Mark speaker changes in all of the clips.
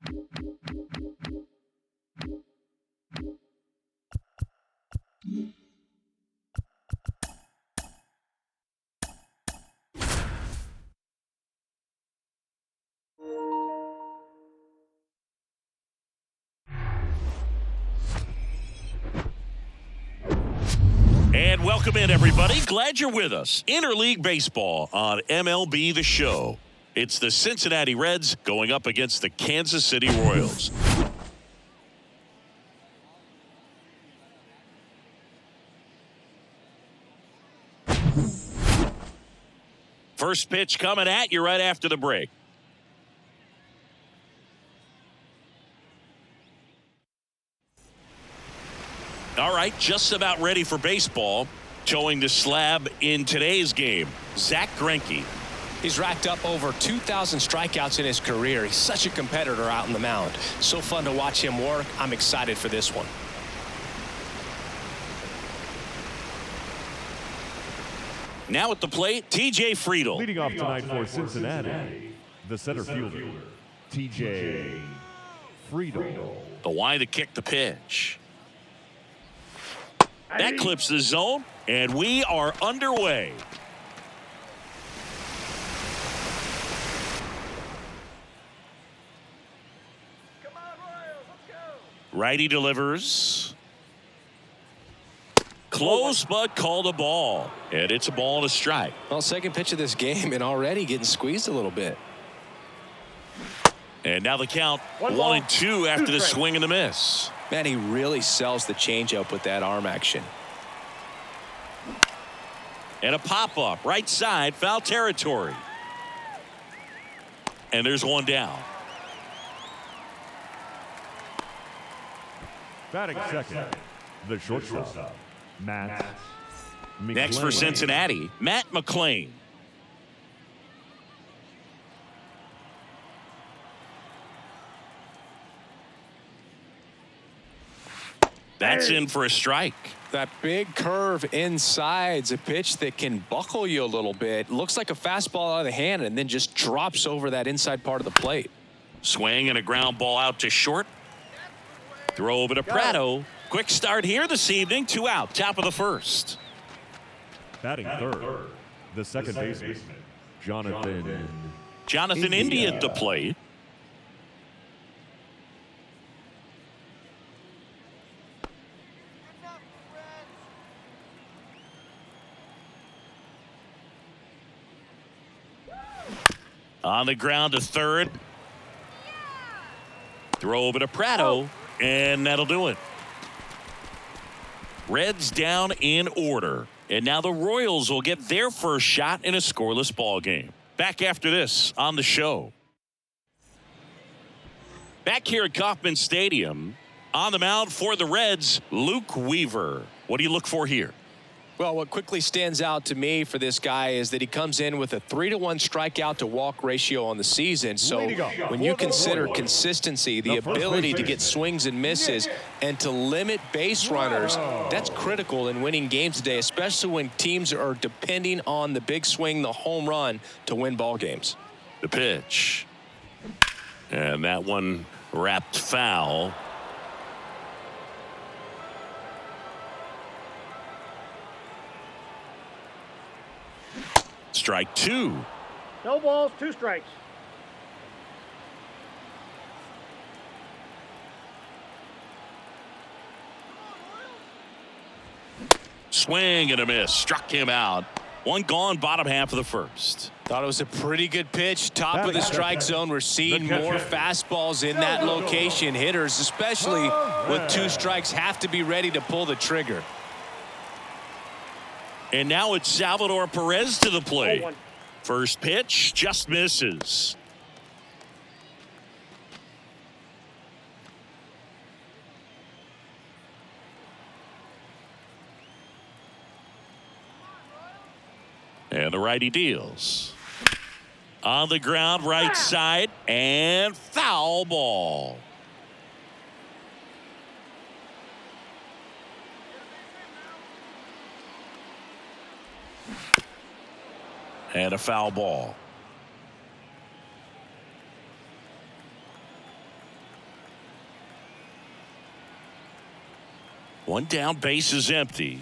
Speaker 1: And welcome in, everybody. Glad you're with us. Interleague Baseball on MLB The Show. It's the Cincinnati Reds going up against the Kansas City Royals. First pitch coming at you right after the break. All right, just about ready for baseball. Towing the slab in today's game, Zach Greinke.
Speaker 2: He's racked up over 2,000 strikeouts in his career. He's such a competitor out in the mound. So fun to watch him work. I'm excited for this one.
Speaker 1: Now at the plate, T.J. Friedl.
Speaker 3: Leading off tonight for Cincinnati, the center fielder, T.J. Friedl.
Speaker 1: The line to kick the pitch. That clips the zone, and we are underway.
Speaker 4: Come on, Royals, let's go.
Speaker 1: Righty delivers. Close, but called a ball. And it's a ball and a strike.
Speaker 2: Well, second pitch of this game and already getting squeezed a little bit.
Speaker 1: And now the count 1-2 after the swing and the miss.
Speaker 2: Man, he really sells the changeup with that arm action.
Speaker 1: And a pop-up, right side, foul territory. And there's one down.
Speaker 3: Batting second, the shortstop, Matt McLain.
Speaker 1: Next for Cincinnati, Matt McLain. That's in for a strike.
Speaker 2: That big curve inside's a pitch that can buckle you a little bit. Looks like a fastball out of the hand and then just drops over that inside part of the plate.
Speaker 1: Swing and a ground ball out to short. Throw over to Prado. Quick start here this evening. 2 out, top of the first.
Speaker 3: Batting third, the second baseman, Jonathan
Speaker 1: Indy at the plate. On the ground to third. Throw over to Prado, and that'll do it. Reds down in order. And now the Royals will get their first shot in a scoreless ball game. Back after this on the show. Back here at Kauffman Stadium, on the mound for the Reds, Luke Weaver. What do you look for here?
Speaker 2: Well, what quickly stands out to me for this guy is that he comes in with a 3-to-1 strikeout to walk ratio on the season. So when you consider consistency, the ability to get swings and misses, and to limit base runners, that's critical in winning games today, especially when teams are depending on the big swing, the home run, to win ball games.
Speaker 1: The pitch. And that one wrapped foul. Strike 2.
Speaker 4: No balls, 2 strikes.
Speaker 1: Swing and a miss. Struck him out. One gone, bottom half of the first.
Speaker 2: Thought it was a pretty good pitch. Top of the strike zone. We're seeing more fastballs in that location. Hitters, especially with 2 strikes, have to be ready to pull the trigger.
Speaker 1: And now it's Salvador Perez to the plate. First pitch just misses. And the righty deals. On the ground, right side, and foul ball. And a foul ball. One down, base is empty.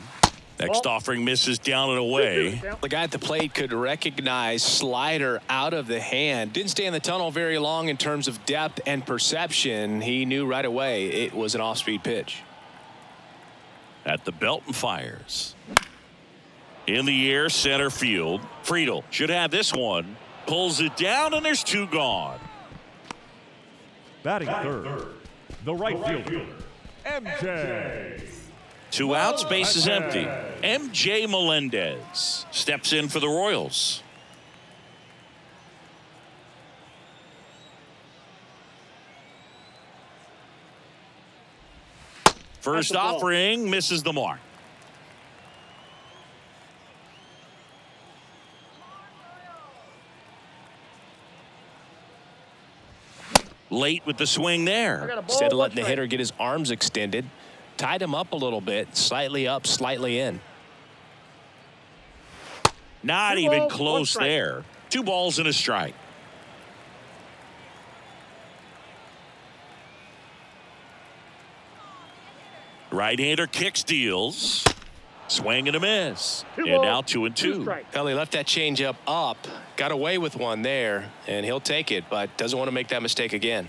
Speaker 1: Next offering misses down and away.
Speaker 2: The guy at the plate could recognize slider out of the hand. Didn't stay in the tunnel very long in terms of depth and perception. He knew right away it was an off-speed pitch.
Speaker 1: At the belt and fires. In the air, center field. Friedel should have this one. Pulls it down, and there's two gone.
Speaker 3: Batting third, the right fielder, MJ.
Speaker 1: Two outs, base is empty. MJ Melendez steps in for the Royals. First offering misses the mark. Late with the swing there.
Speaker 2: Instead of letting the hitter get his arms extended, tied him up a little bit, slightly up, slightly in.
Speaker 1: Not even close there. 2 balls and a strike. Right-hander kicks, deals. Swing and a miss. And now 2-2.
Speaker 2: Well, he left that changeup up, got away with one there, and he'll take it, but doesn't want to make that mistake again.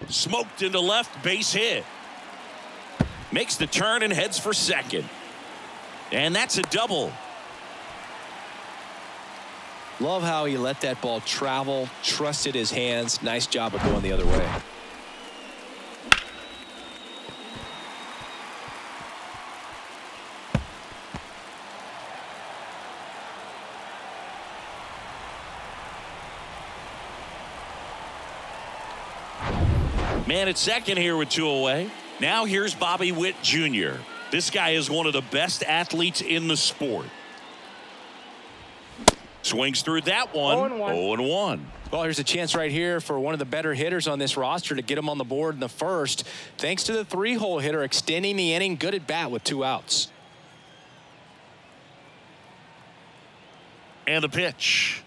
Speaker 1: Smoked into left, base hit. Makes the turn and heads for second. And that's a double.
Speaker 2: Love how he let that ball travel, trusted his hands. Nice job of going the other way.
Speaker 1: Man at second here with 2 away. Now here's Bobby Witt Jr. This guy is one of the best athletes in the sport. Swings through that one. 0-1.
Speaker 2: Well, here's a chance right here for one of the better hitters on this roster to get him on the board in the first. Thanks to the 3-hole hitter extending the inning. Good at bat with 2 outs.
Speaker 1: And the pitch.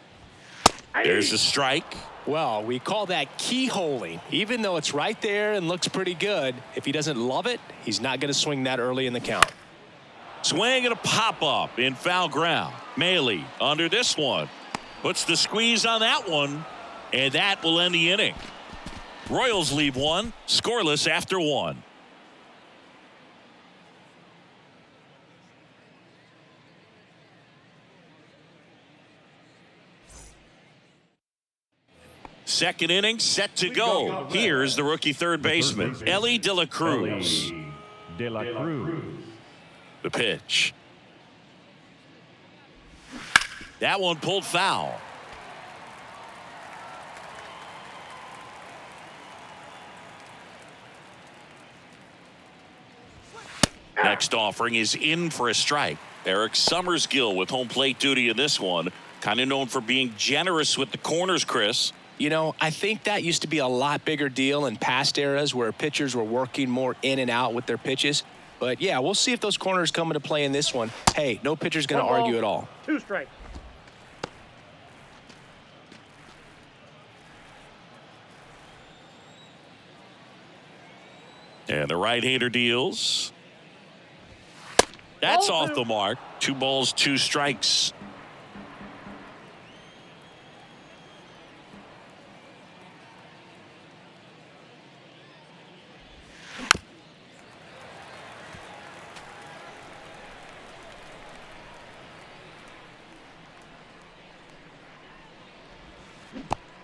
Speaker 1: There's a strike.
Speaker 2: Well, we call that keyholing. Even though it's right there and looks pretty good, if he doesn't love it, he's not going to swing that early in the count.
Speaker 1: Swing and a pop-up in foul ground. Maley under this one. Puts the squeeze on that one, and that will end the inning. Royals leave 1, scoreless after 1. Second inning set to go. Here's the rookie third baseman, Elly De La Cruz. The pitch. That one pulled foul. Next offering is in for a strike. Eric Summersgill with home plate duty in this one. Kind of known for being generous with the corners, Chris.
Speaker 2: You know, I think that used to be a lot bigger deal in past eras where pitchers were working more in and out with their pitches. But, yeah, we'll see if those corners come into play in this one. Hey, no pitcher's going to argue at all.
Speaker 4: 2 strikes.
Speaker 1: And the right-hander deals. That's off the mark. 2 balls, 2 strikes.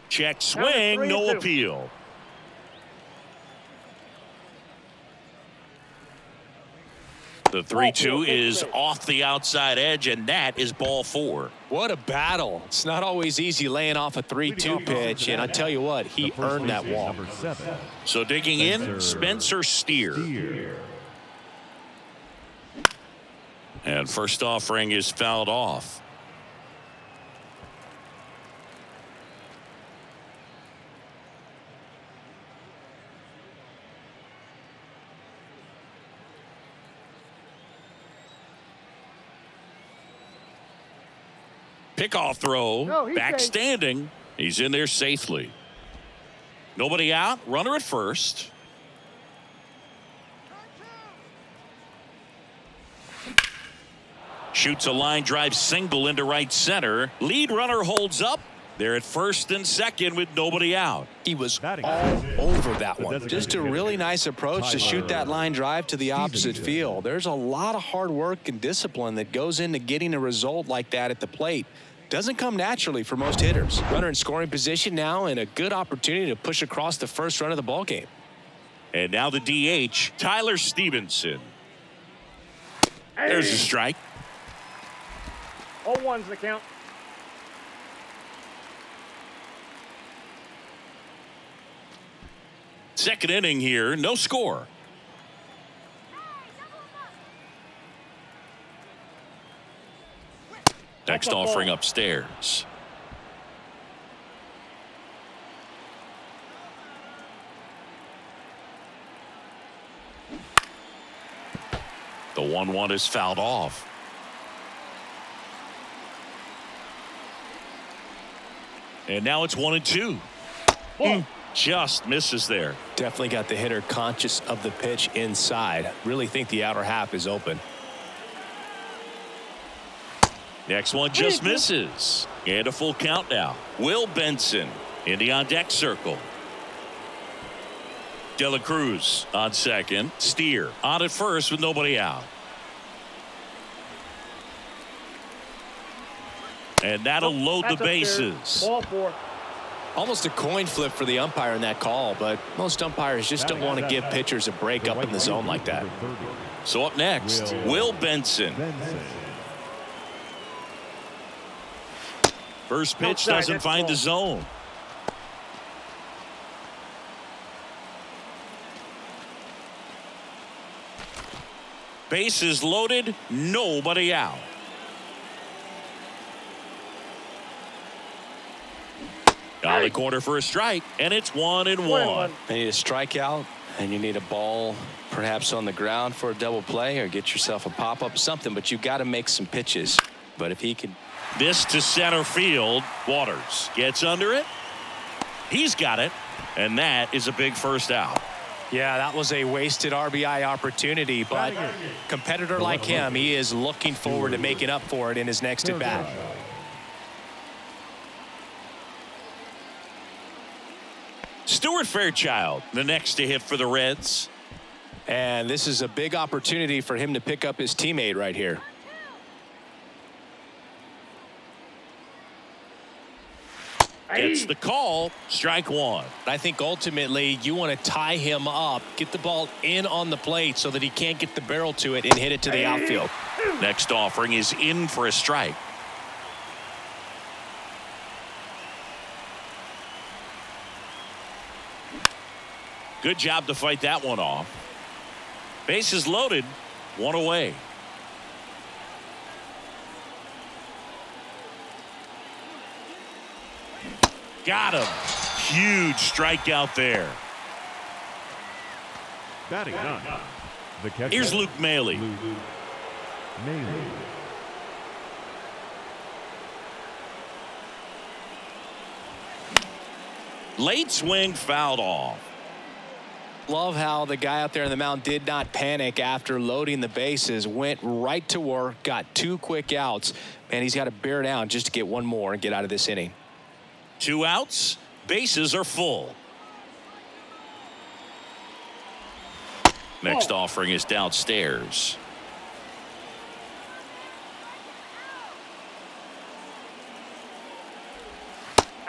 Speaker 1: Check swing, no appeal. The 3-2 is off the outside edge, and that is ball 4.
Speaker 2: What a battle. It's not always easy laying off a 3-2 pitch, and I tell you what, he earned that walk.
Speaker 1: So digging in, Spencer Steer. And first offering is fouled off. Pickoff throw, back standing. He's in there safely. Nobody out, runner at first. Shoots a line drive single into right center. Lead runner holds up. They're at first and second with nobody out.
Speaker 2: He was all over that one. Just a really nice approach to shoot that line drive to the opposite field. There's a lot of hard work and discipline that goes into getting a result like that at the plate. Doesn't come naturally for most hitters. Runner in scoring position now, and a good opportunity to push across the first run of the ball game.
Speaker 1: And now the DH, Tyler Stevenson. There's a strike.
Speaker 4: 0-1's the count.
Speaker 1: Second inning here, no score. Next offering upstairs. The 1-1 is fouled off. And now it's 1-2. Just misses there.
Speaker 2: Definitely got the hitter conscious of the pitch inside. Really think the outer half is open.
Speaker 1: Next one just misses. And a full count now. Will Benson in the on-deck circle. De La Cruz on second. Steer on at first with nobody out. And that'll load the bases.
Speaker 4: Ball 4.
Speaker 2: Almost a coin flip for the umpire in that call, but most umpires just don't want to give pitchers a break up in the zone like that.
Speaker 1: So up next, Will Benson. First pitch doesn't find the zone. Bases loaded, nobody out. Out the corner for a strike, and it's 1-1.
Speaker 2: You need a strikeout, and you need a ball perhaps on the ground for a double play, or get yourself a pop-up, something, but you got to make some pitches. But if he can.
Speaker 1: This to center field. Waters gets under it. He's got it, and that is a big first out.
Speaker 2: Yeah, that was a wasted RBI opportunity, but competitor like him, he is looking forward to making up for it in his next at-bat.
Speaker 1: Stuart Fairchild, the next to hit for the Reds.
Speaker 2: And this is a big opportunity for him to pick up his teammate right here.
Speaker 1: Gets the call. Strike one.
Speaker 2: I think ultimately you want to tie him up, get the ball in on the plate so that he can't get the barrel to it and hit it to the outfield.
Speaker 1: Next offering is in for a strike. Good job to fight that one off. Bases loaded, one away. Got him. Huge strikeout there.
Speaker 3: Batting none. The catcher.
Speaker 1: Here's Luke Maile. Late swing fouled off.
Speaker 2: Love how the guy out there in the mound did not panic after loading the bases, went right to work, got 2 quick outs, and he's got to bear down just to get one more and get out of this inning.
Speaker 1: 2 outs, bases are full. Next offering is downstairs.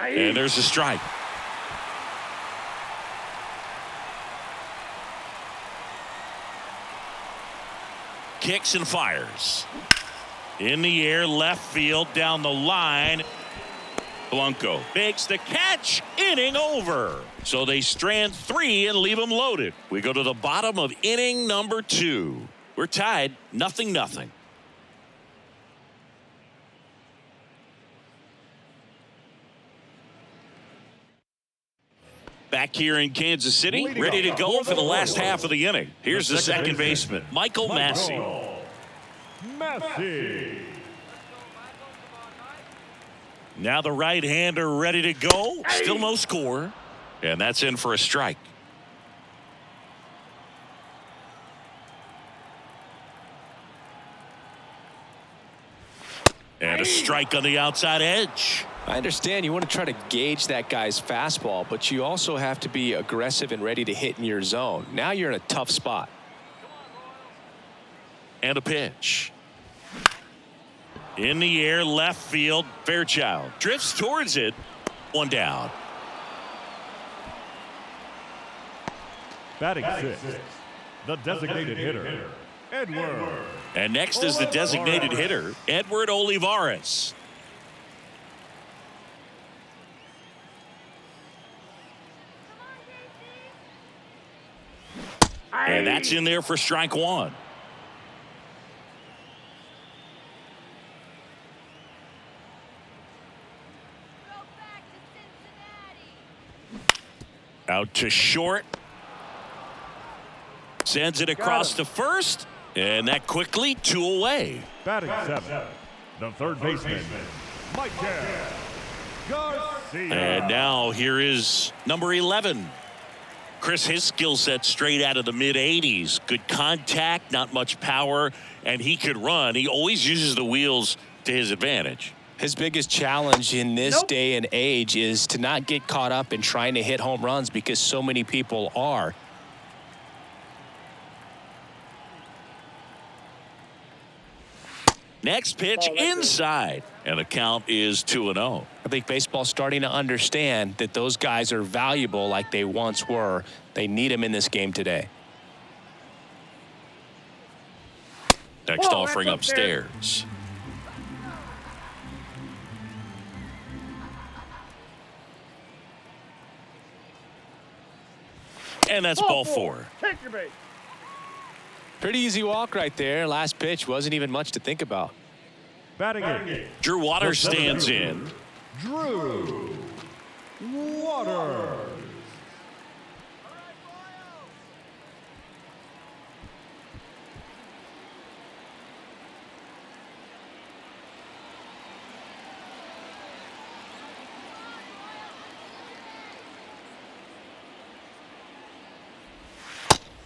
Speaker 1: And there's a strike. Kicks and fires. In the air, left field, down the line. Blanco makes the catch. Inning over. So they strand 3 and leave them loaded. We go to the bottom of inning number 2. We're tied 0-0. Back here in Kansas City, ready to go for the last half of the inning. Here's the second baseman, Michael Massey. Now the right-hander ready to go. Still no score. And that's in for a strike. strike on the outside edge.
Speaker 2: I understand you want to try to gauge that guy's fastball, but you also have to be aggressive and ready to hit in your zone. Now you're in a tough spot.
Speaker 1: And a pitch. In the air, left field. Fairchild drifts towards it. One down.
Speaker 3: Batting sixth, the designated hitter, Edward.
Speaker 1: And next is the designated hitter, Edward Olivares. And that's in there for strike one. Out to short. Sends it across to first. And that quickly 2 away.
Speaker 3: Batting seventh, the third baseman, Michael Garcia.
Speaker 1: And now here is number 11. Chris, his skill set straight out of the mid-80s. Good contact, not much power, and he could run. He always uses the wheels to his advantage.
Speaker 2: His biggest challenge in this day and age is to not get caught up in trying to hit home runs because so many people are.
Speaker 1: Next pitch inside, and the count is 2-0.
Speaker 2: I think baseball's starting to understand that those guys are valuable like they once were. They need them in this game today.
Speaker 1: Next offering upstairs. And that's ball 4.
Speaker 4: Take your bait.
Speaker 2: Pretty easy walk right there. Last pitch wasn't even much to think about.
Speaker 3: Batting eighth,
Speaker 1: Drew Waters stands in.
Speaker 3: Drew Waters.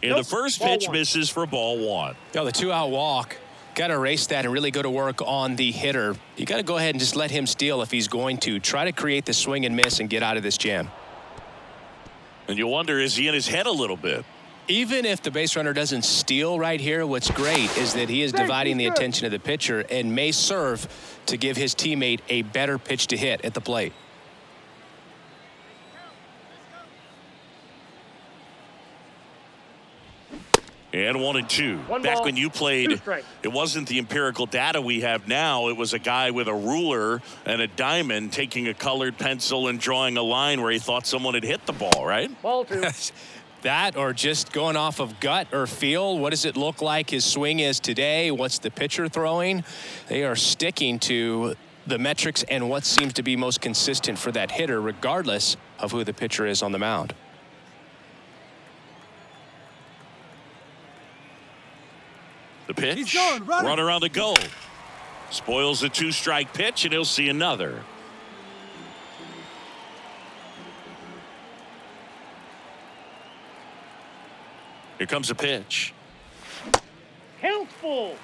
Speaker 1: And the first pitch misses for ball 1.
Speaker 2: The 2-out walk. Got to erase that and really go to work on the hitter. You got to go ahead and just let him steal if he's going to. Try to create the swing and miss and get out of this jam.
Speaker 1: And you wonder, is he in his head a little bit?
Speaker 2: Even if the base runner doesn't steal right here, what's great is that he is dividing the attention of the pitcher and may serve to give his teammate a better pitch to hit at the plate.
Speaker 1: And 1-2. Back when you played, it wasn't the empirical data we have now. It was a guy with a ruler and a diamond taking a colored pencil and drawing a line where he thought someone had hit the ball, right?
Speaker 4: Ball 2.
Speaker 2: That or just going off of gut or feel. What does it look like his swing is today? What's the pitcher throwing? They are sticking to the metrics and what seems to be most consistent for that hitter, regardless of who the pitcher is on the mound.
Speaker 1: The pitch, runner on the goal. Spoils the 2-strike pitch, and he'll see another. Here comes a pitch.
Speaker 4: Count full.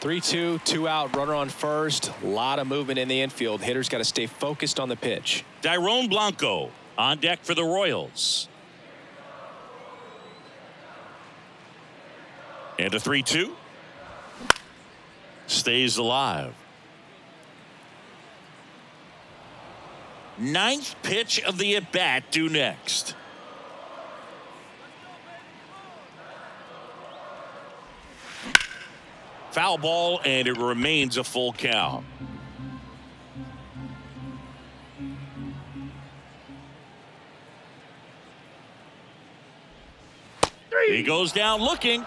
Speaker 2: 3-2, 2-out, runner on first. A lot of movement in the infield. Hitter's got to stay focused on the pitch.
Speaker 1: Dairon Blanco on deck for the Royals. And a 3-2. Stays alive. 9th pitch of the at-bat due next. Foul ball, and it remains a full count. He goes down looking.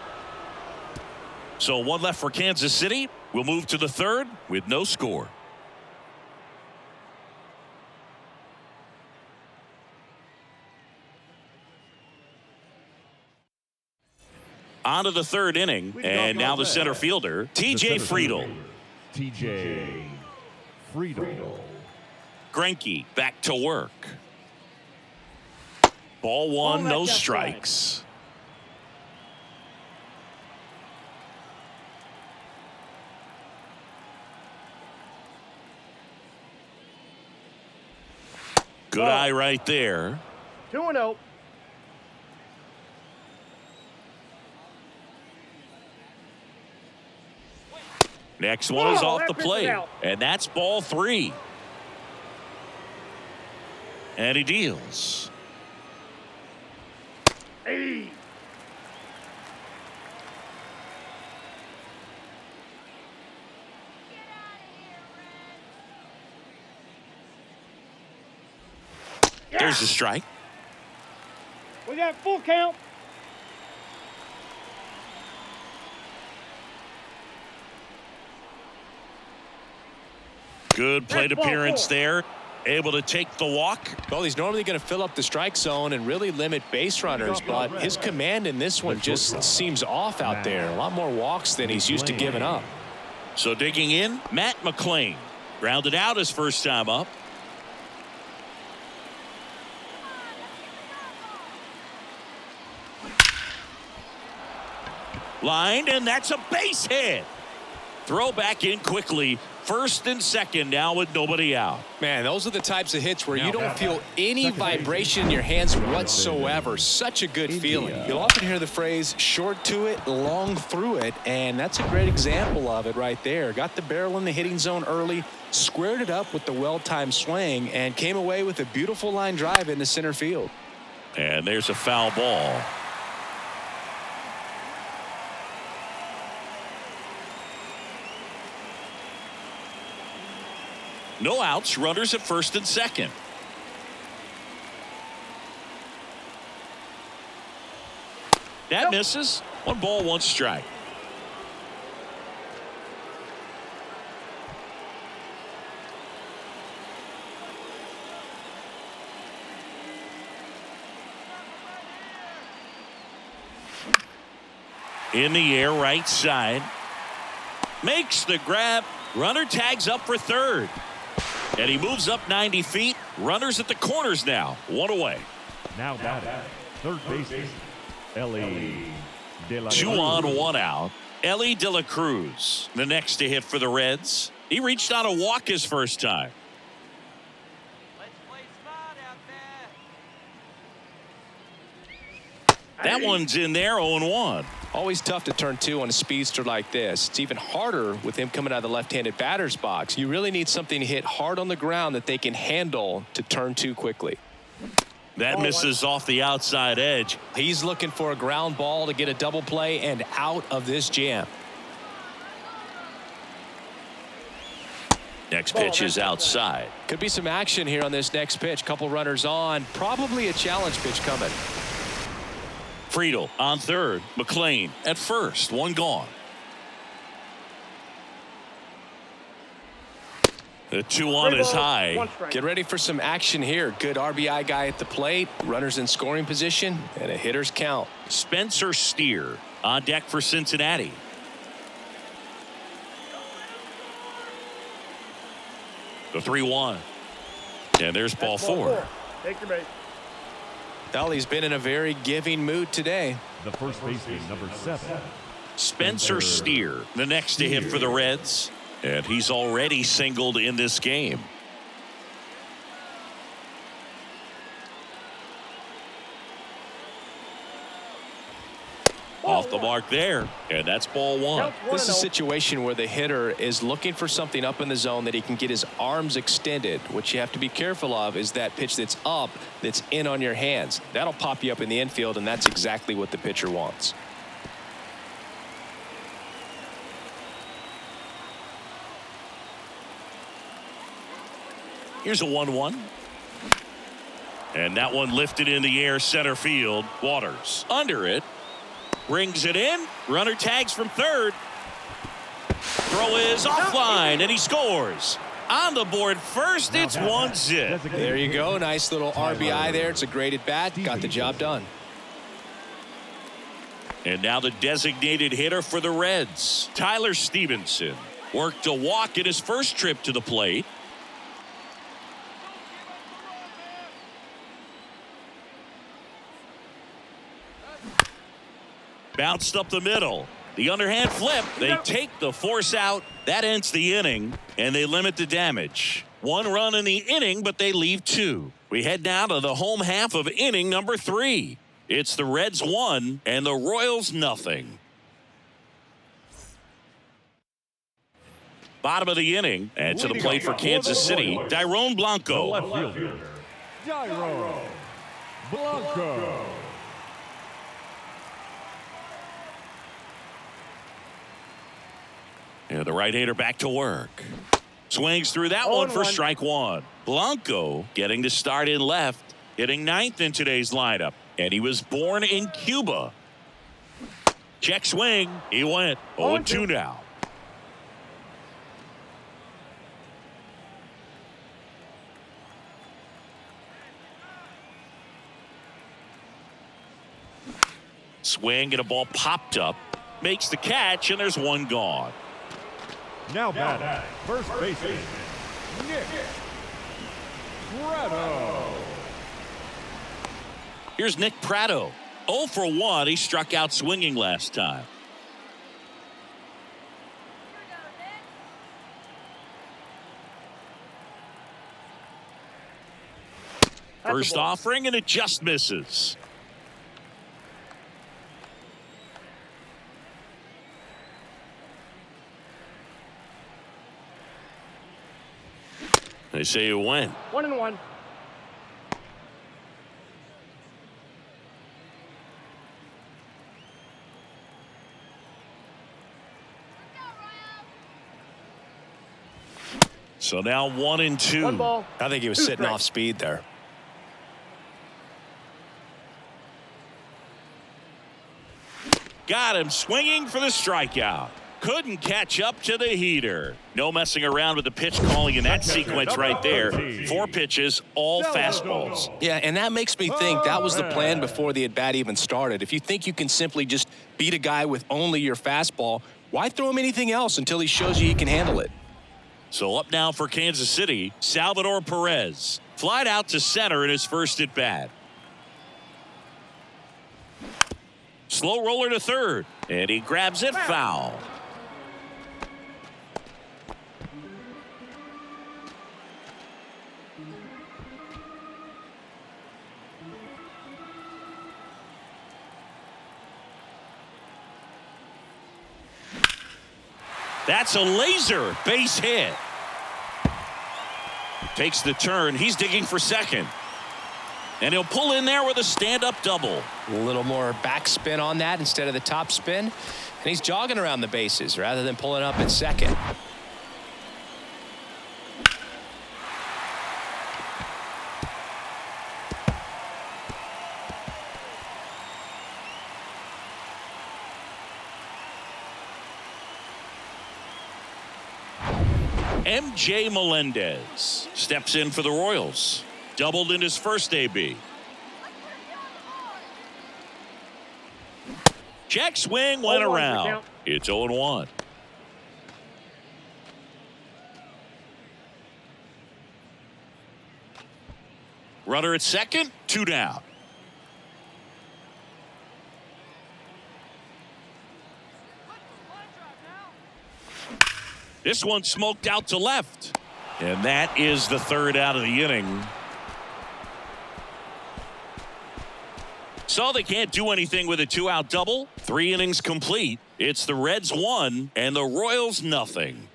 Speaker 1: So 1 left for Kansas City. We'll move to the 3rd with no score. On to the 3rd inning, and now the center fielder, TJ Friedel.
Speaker 3: TJ Friedel.
Speaker 1: Greinke back to work. Ball 1, no strikes. Good eye right there.
Speaker 4: 2-0.
Speaker 1: Next one is off
Speaker 4: that
Speaker 1: the
Speaker 4: pitch is
Speaker 1: plate.
Speaker 4: out.
Speaker 1: And that's ball 3. And he deals.
Speaker 4: Hey.
Speaker 1: There's a strike.
Speaker 4: We got full count.
Speaker 1: Good plate
Speaker 4: That's ball
Speaker 1: appearance
Speaker 4: 4.
Speaker 1: there. Able to take the walk.
Speaker 2: Well, he's normally going to fill up the strike zone and really limit base runners, but his command in this one just seems off out there. A lot more walks than he's used to giving up.
Speaker 1: So digging in, Matt McLean. Grounded out his first time up. Lined, and that's a base hit. Throw back in quickly. First and second now with nobody out.
Speaker 2: Man, those are the types of hits where you don't feel any vibration in your hands whatsoever. Such a good feeling. You'll often hear the phrase short to it, long through it, and that's a great example of it right there. Got the barrel in the hitting zone early, squared it up with the well-timed swing, and came away with a beautiful line drive into center field.
Speaker 1: And there's a foul ball. No outs, runners at first and second. That misses. 1 ball, 1 strike. In the air, right side. Makes the grab. Runner tags up for third. And he moves up 90 feet. Runners at the corners now. 1 away.
Speaker 3: Now batting, third baseman, Ellie De La
Speaker 1: 2
Speaker 3: Cruz.
Speaker 1: on, 1 out. Ellie De La Cruz, the next to hit for the Reds. He reached on a walk his first time. That one's in there, 0-1.
Speaker 2: Always tough to turn 2 on a speedster like this. It's even harder with him coming out of the left-handed batter's box. You really need something to hit hard on the ground that they can handle to turn 2 quickly.
Speaker 1: That misses off the outside edge.
Speaker 2: He's looking for a ground ball to get a double play and out of this jam.
Speaker 1: Next pitch is outside.
Speaker 2: Could be some action here on this next pitch. Couple runners on. Probably a challenge pitch coming.
Speaker 1: Friedel on third. McLean at first. 1 gone. The 2-1 is high.
Speaker 2: Get ready for some action here. Good RBI guy at the plate. Runners in scoring position and a hitter's count.
Speaker 1: Spencer Steer on deck for Cincinnati. The 3-1. And there's ball 4.
Speaker 4: Take your base.
Speaker 2: Well, he's been in a very giving mood today.
Speaker 3: The first baseman, number 7.
Speaker 1: Spencer Steer, the next to hit for the Reds. And he's already singled in this game. Off the mark there, and that's ball 1.
Speaker 2: This is a situation where the hitter is looking for something up in the zone that he can get his arms extended. What you have to be careful of is that pitch that's up, that's in on your hands. That'll pop you up in the infield, and that's exactly what the pitcher wants.
Speaker 1: Here's a 1-1. And that one lifted in the air, center field. Waters under it. Brings it in. Runner tags from third. Throw is offline, and he scores. On the board first, it's 1-zip.
Speaker 2: There you go. Nice little RBI there. It's a great at bat. Got the job done.
Speaker 1: And now the designated hitter for the Reds, Tyler Stevenson. Worked a walk in his first trip to the plate. Bounced up the middle. The underhand flip. They take the force out. That ends the inning, and they limit the damage. 1 run in the inning, but they leave 2. We head now to the home half of inning number 3. It's the Reds 1 and the Royals nothing. Bottom of the inning, and to the plate for Kansas City, Dairon Blanco.
Speaker 3: Left fielder, Dairon Blanco.
Speaker 1: And the right-hander back to work. Swings through that one for strike 1. Blanco getting to start in left, hitting 9th in today's lineup. And he was born in Cuba. Check swing. He went 0-2 now. Swing and a ball popped up. Makes the catch, and there's one gone.
Speaker 3: Now batting, first baseman, Nick Prado.
Speaker 1: Here's Nick Prado. 0 for 1. He struck out swinging last time. First offering, and it just misses. They say you win.
Speaker 4: 1-1.
Speaker 1: So now 1-2.
Speaker 4: 1 ball.
Speaker 2: I think he was sitting off speed there.
Speaker 1: Got him swinging for the strikeout. Couldn't catch up to the heater. No messing around with the pitch calling in that sequence right there. 4 pitches, all fastballs.
Speaker 2: Yeah, and that makes me think that was the plan before the at-bat even started. If you think you can simply just beat a guy with only your fastball, why throw him anything else until he shows you he can handle it?
Speaker 1: So up now for Kansas City, Salvador Perez. Flied out to center in his first at-bat. Slow roller to third, and he grabs it foul. That's a laser base hit. Takes the turn. He's digging for second. And he'll pull in there with a stand-up double.
Speaker 2: A little more backspin on that instead of the top spin. And he's jogging around the bases rather than pulling up at second.
Speaker 1: MJ Melendez steps in for the Royals. Doubled in his first AB. Check swing went around. It's 0-1. Runner at second, 2 down. This one smoked out to left. And that is the 3rd out of the inning. So they can't do anything with a 2-out double. 3 innings complete. It's the Reds 1 and the Royals nothing.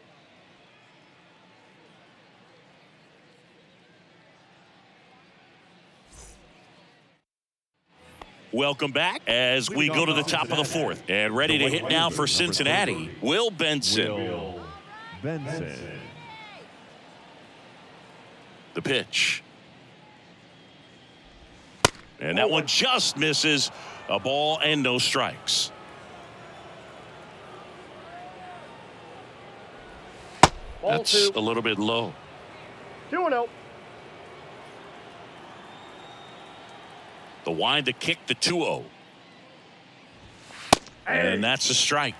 Speaker 1: Welcome back as we go to the top of the 4th. And ready to hit now for Cincinnati, Will Benson. The pitch. And that one just misses. A ball and no strikes. That's a little bit low.
Speaker 4: 2-0.
Speaker 1: The wind to kick, the 2-0. And that's a strike.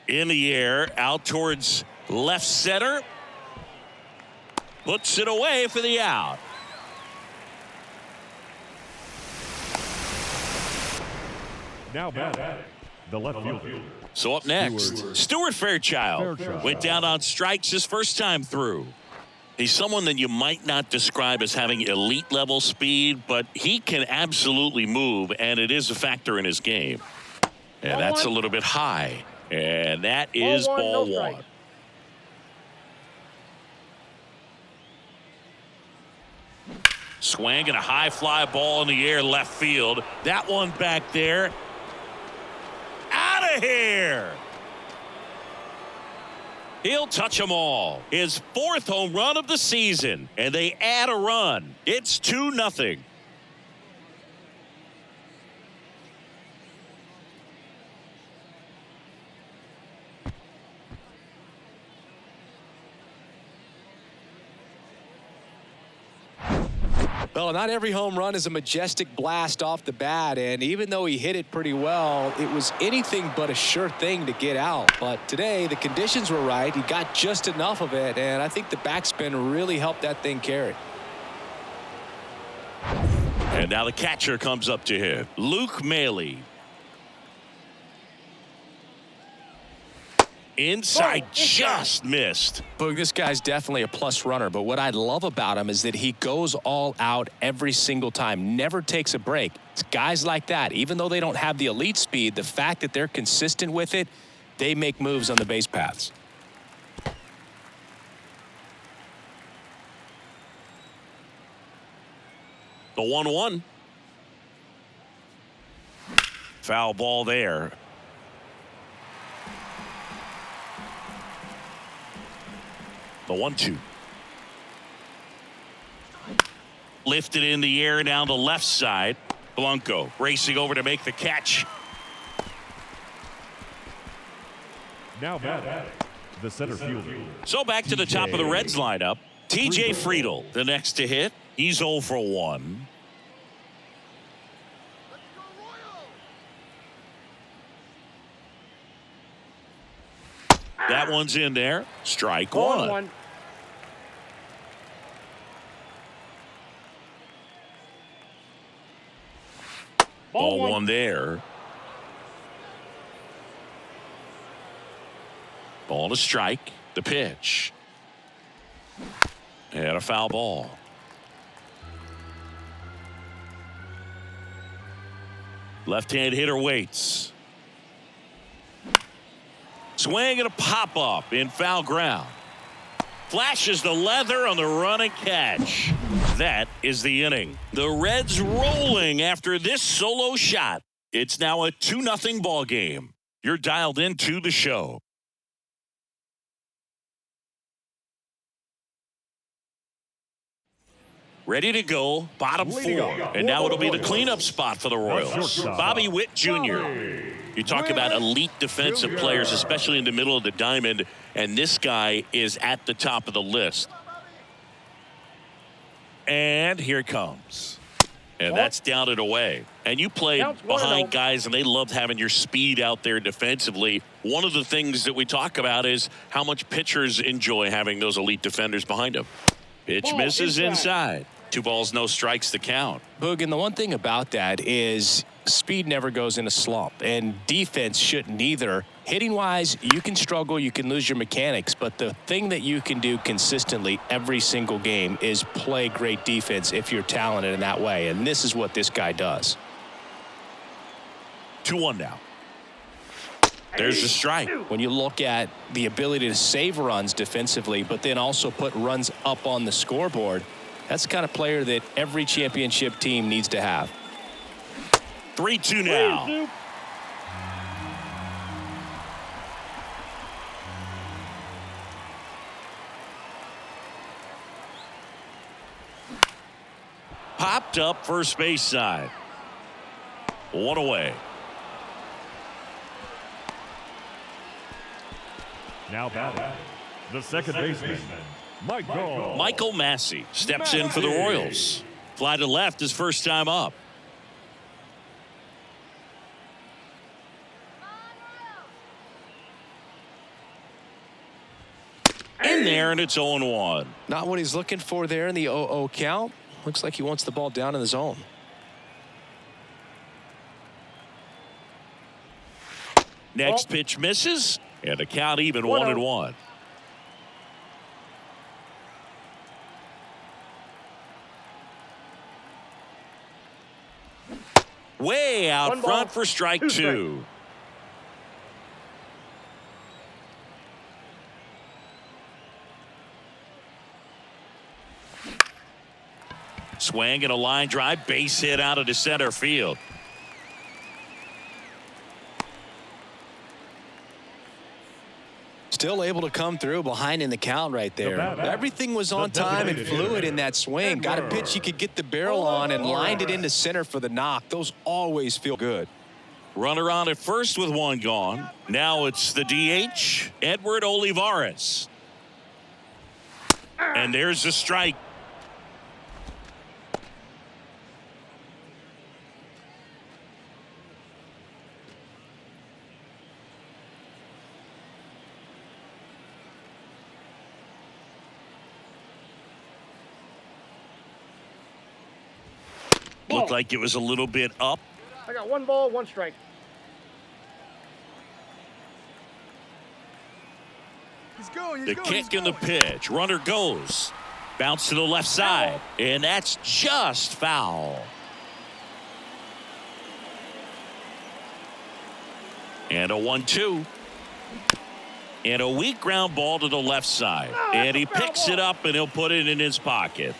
Speaker 1: In the air, out towards left center. Puts it away for the out.
Speaker 3: Now batting, the left fielder,
Speaker 1: So up next, Stuart Fairchild went down on strikes his first time through. He's someone that you might not describe as having elite level speed, but he can absolutely move, and it is a factor in his game. And that's a little bit high. And that is ball one. Swing and a high fly ball in the air left field. That one back there. Out of here. He'll touch them all. His 4th home run of the season. And they add a run. It's 2-0.
Speaker 2: Well, not every home run is a majestic blast off the bat, and even though he hit it pretty well, it was anything but a sure thing to get out. But today, the conditions were right. He got just enough of it, and I think the backspin really helped that thing carry.
Speaker 1: And now the catcher comes up to him, Luke Maile. Inside, just missed.
Speaker 2: Boog, this guy's definitely a plus runner, but what I love about him is that he goes all out every single time, never takes a break. It's guys like that, even though they don't have the elite speed, the fact that they're consistent with it, they make moves on the base paths.
Speaker 1: The 1-1. Foul ball there. The 1-2. Lifted in the air down the left side. Blanco racing over to make the catch.
Speaker 3: Now batting, the center fielder.
Speaker 1: So back to the top of the Reds lineup. TJ Friedl, the next to hit. He's 0 for 1. That one's in there. Strike one. Ball one there. Ball to strike. The pitch. And a foul ball. Left-hand hitter waits. Swing and a pop-up in foul ground. Flashes the leather on the run and catch. That is the inning. The Reds rolling after this solo shot. It's now a 2-0 ball game. You're dialed into the show. Ready to go, bottom 4. And now it'll be the cleanup spot for the Royals. Bobby Witt Jr. You talk about elite defensive players, especially in the middle of the diamond, and this guy is at the top of the list. And here it comes. And that's down and away. And you played behind guys, and they loved having your speed out there defensively. One of the things that we talk about is how much pitchers enjoy having those elite defenders behind them. Pitch misses inside. 2 balls, no strikes to count.
Speaker 2: Boog, and the one thing about that is speed never goes in a slump, and defense shouldn't either. Hitting-wise, you can struggle, you can lose your mechanics, but the thing that you can do consistently every single game is play great defense if you're talented in that way, and this is what this guy does.
Speaker 1: 2-1 now. There's the strike.
Speaker 2: When you look at the ability to save runs defensively, but then also put runs up on the scoreboard, that's the kind of player that every championship team needs to have.
Speaker 1: 3-2 now. Popped up first base side. 1 away.
Speaker 3: Now batting, the second baseman,
Speaker 1: Michael Massey steps in for the Royals. Fly to left his first time up. In there, and it's 0-1.
Speaker 2: Not what he's looking for there in the 0-0 count. Looks like he wants the ball down in the zone.
Speaker 1: Next pitch misses, and the count even 1-1. Way out front for strike 2. Swing and a line drive, base hit out of the center field.
Speaker 2: Still able to come through behind in the count right there. Everything was on time and fluid in that swing. Got a pitch he could get the barrel on and lined it into center for the knock. Those always feel good.
Speaker 1: Runner on at first with one gone. Now it's the DH, Edward Olivares. And there's the strike. Looked like it was a little bit up.
Speaker 4: I got 1 ball, 1 strike.
Speaker 1: The kick and the pitch. Runner goes. Bounce to the left side. And that's just foul. And a 1-2. And a weak ground ball to the left side. And he picks it up and he'll put it in his pocket.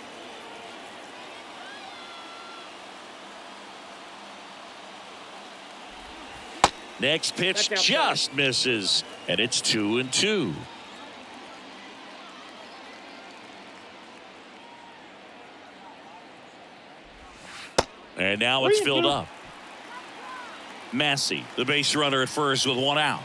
Speaker 1: Next pitch just misses, and it's 2-2. And now it's filled up. Massey, the base runner at first with 1 out.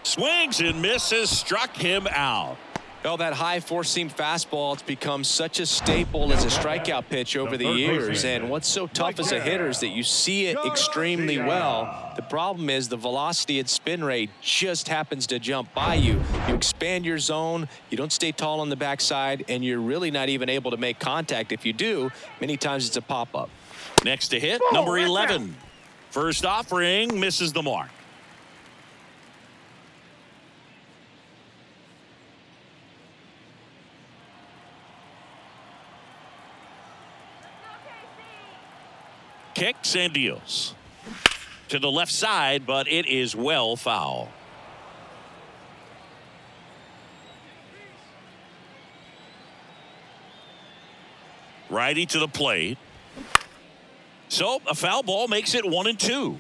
Speaker 1: Swings and misses, struck him out.
Speaker 2: Well, that high four-seam fastball, it's become such a staple as a strikeout pitch over the years. And what's so tough as a hitter is that you see it extremely well. The problem is the velocity and spin rate just happens to jump by you. You expand your zone, you don't stay tall on the backside, and you're really not even able to make contact. If you do, many times it's a pop-up.
Speaker 1: Next to hit, number 11. First offering misses the mark. Kicks and deals to the left side, but it is well foul. Righty to the plate. So a foul ball makes it 1-2.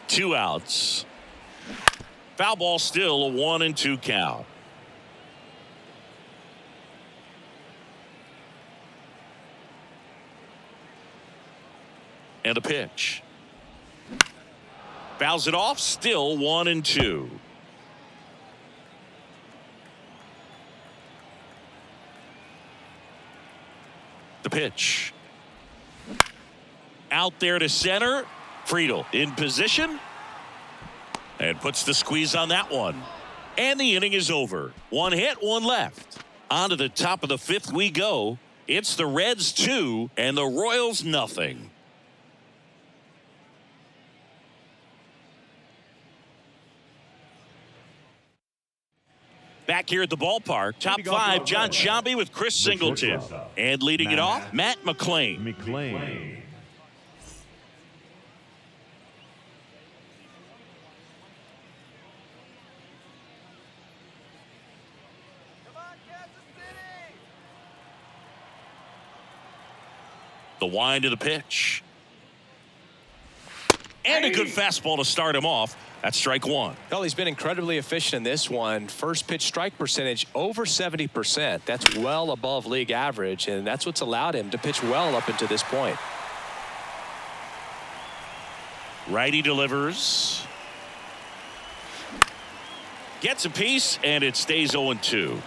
Speaker 1: Two outs. Foul ball, still a 1-2 count. And a pitch. Fouls it off, still 1-2. The pitch. Out there to center. Friedel in position. And puts the squeeze on that one. And the inning is over. 1 hit, 1 left. On to the top of the 5th we go. It's the Reds 2 and the Royals nothing. Back here at the ballpark, top 5, John Sciambi with Chris Singleton. And leading it off, Matt McClain. The wind of the pitch. And a good fastball to start him off. That's strike 1.
Speaker 2: Well, he's been incredibly efficient in this one. First pitch strike percentage over 70%. That's well above league average, and that's what's allowed him to pitch well up until this point.
Speaker 1: Righty delivers. Gets a piece, and it stays 0-2.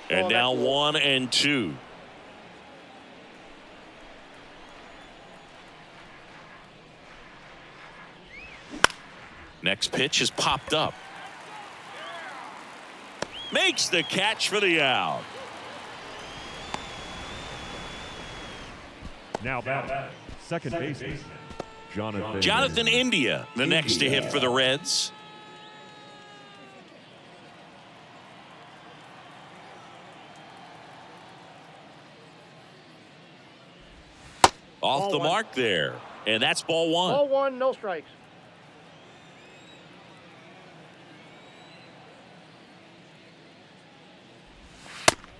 Speaker 1: And now 1-2. Next pitch is popped up. Makes the catch for the out.
Speaker 3: Now batting, second baseman,
Speaker 1: Jonathan India, the next to hit for the Reds. Off the mark there. And that's ball one.
Speaker 4: Ball one, no strikes.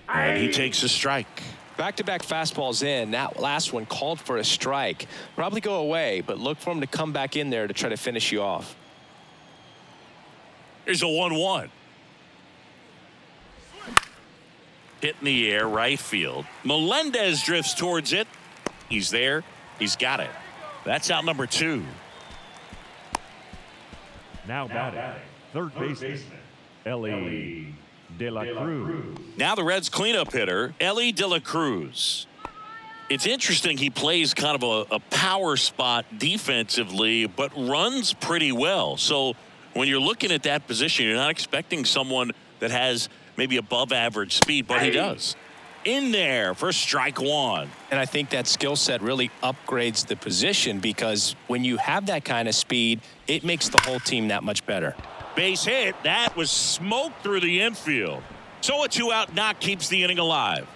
Speaker 1: And he takes a strike.
Speaker 2: Back-to-back fastballs in. That last one called for a strike. Probably go away, but look for him to come back in there to try to finish you off.
Speaker 1: Here's a 1-1. Hit in the air, right field. Melendez drifts towards it. He's there. He's got it. That's out number 2.
Speaker 3: Now batting, third baseman, Ellie De La Cruz.
Speaker 1: Now the Reds cleanup hitter, Ellie De La Cruz. It's interesting he plays kind of a power spot defensively, but runs pretty well. So when you're looking at that position, you're not expecting someone that has maybe above average speed, but he does. In there for strike one.
Speaker 2: And I think that skill set really upgrades the position because when you have that kind of speed, it makes the whole team that much better.
Speaker 1: Base hit. That was smoked through the infield. So a 2-out knock keeps the inning alive.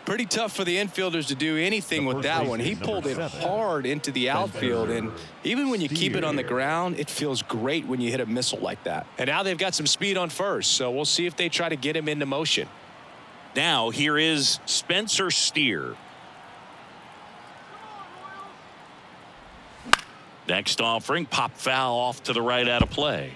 Speaker 2: Pretty tough for the infielders to do anything with that one. He pulled it hard into the outfield, and even when you keep it on the ground, it feels great when you hit a missile like that. And now they've got some speed on first, so we'll see if they try to get him into motion.
Speaker 1: Now here is Spencer Steer. Next offering, pop foul off to the right out of play.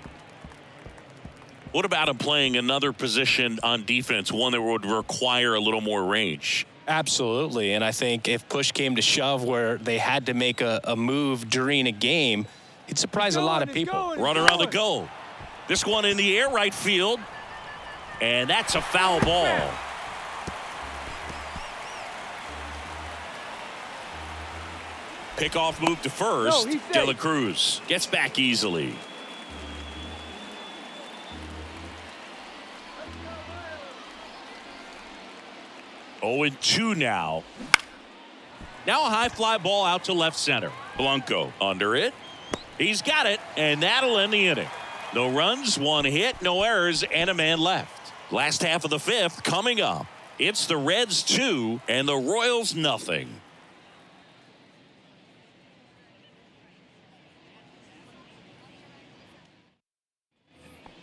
Speaker 1: What about him playing another position on defense, one that would require a little more range?
Speaker 2: Absolutely, and I think if push came to shove where they had to make a move during a game, it'd surprise a lot of people.
Speaker 1: Runner on the go. This one in the air, right field. And that's a foul ball. Pickoff move to first. De La Cruz gets back easily. Oh, 0-2 now. Now a high fly ball out to left center. Blanco under it. He's got it, and that'll end the inning. No runs, 1 hit, no errors, and a man left. Last half of the 5th coming up. It's the Reds 2 and the Royals nothing.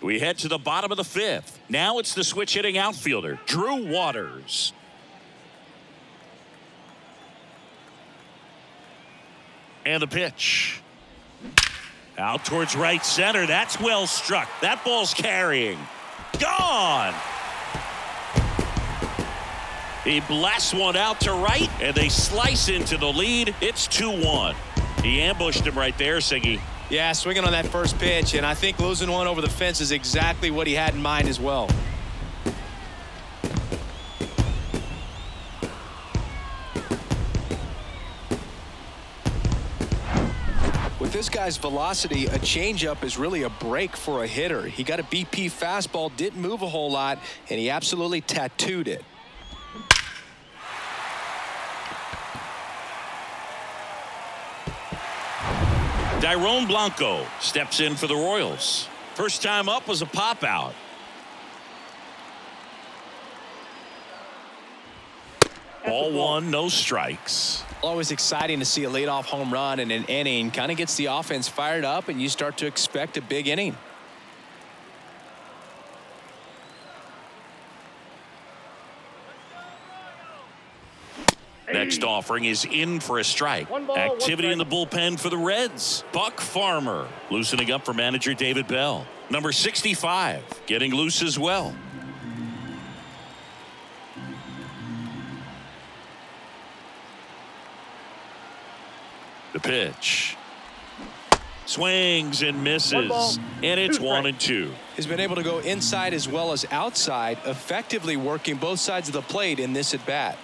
Speaker 1: We head to the bottom of the 5th. Now it's the switch hitting outfielder, Drew Waters. And the pitch. Out towards right center. That's well struck. That ball's carrying. Gone. He blasts one out to right, and they slice into the lead. It's 2-1. He ambushed him right there, Siggy.
Speaker 2: Yeah, swinging on that first pitch, and I think losing one over the fence is exactly what he had in mind as well. With this guy's velocity, a changeup is really a break for a hitter. He got a BP fastball, didn't move a whole lot, and he absolutely tattooed it.
Speaker 1: Dairon Blanco steps in for the Royals. First time up was a pop out. Ball one, no strikes.
Speaker 2: Always exciting to see a leadoff home run in an inning. Kind of gets the offense fired up, and you start to expect a big inning.
Speaker 1: Next offering is in for a strike. Activity in the bullpen for the Reds. Buck Farmer loosening up for manager David Bell. Number 65 getting loose as well. The pitch. Swings and misses. And it's 1-2.
Speaker 2: He's been able to go inside as well as outside, effectively working both sides of the plate in this at bat.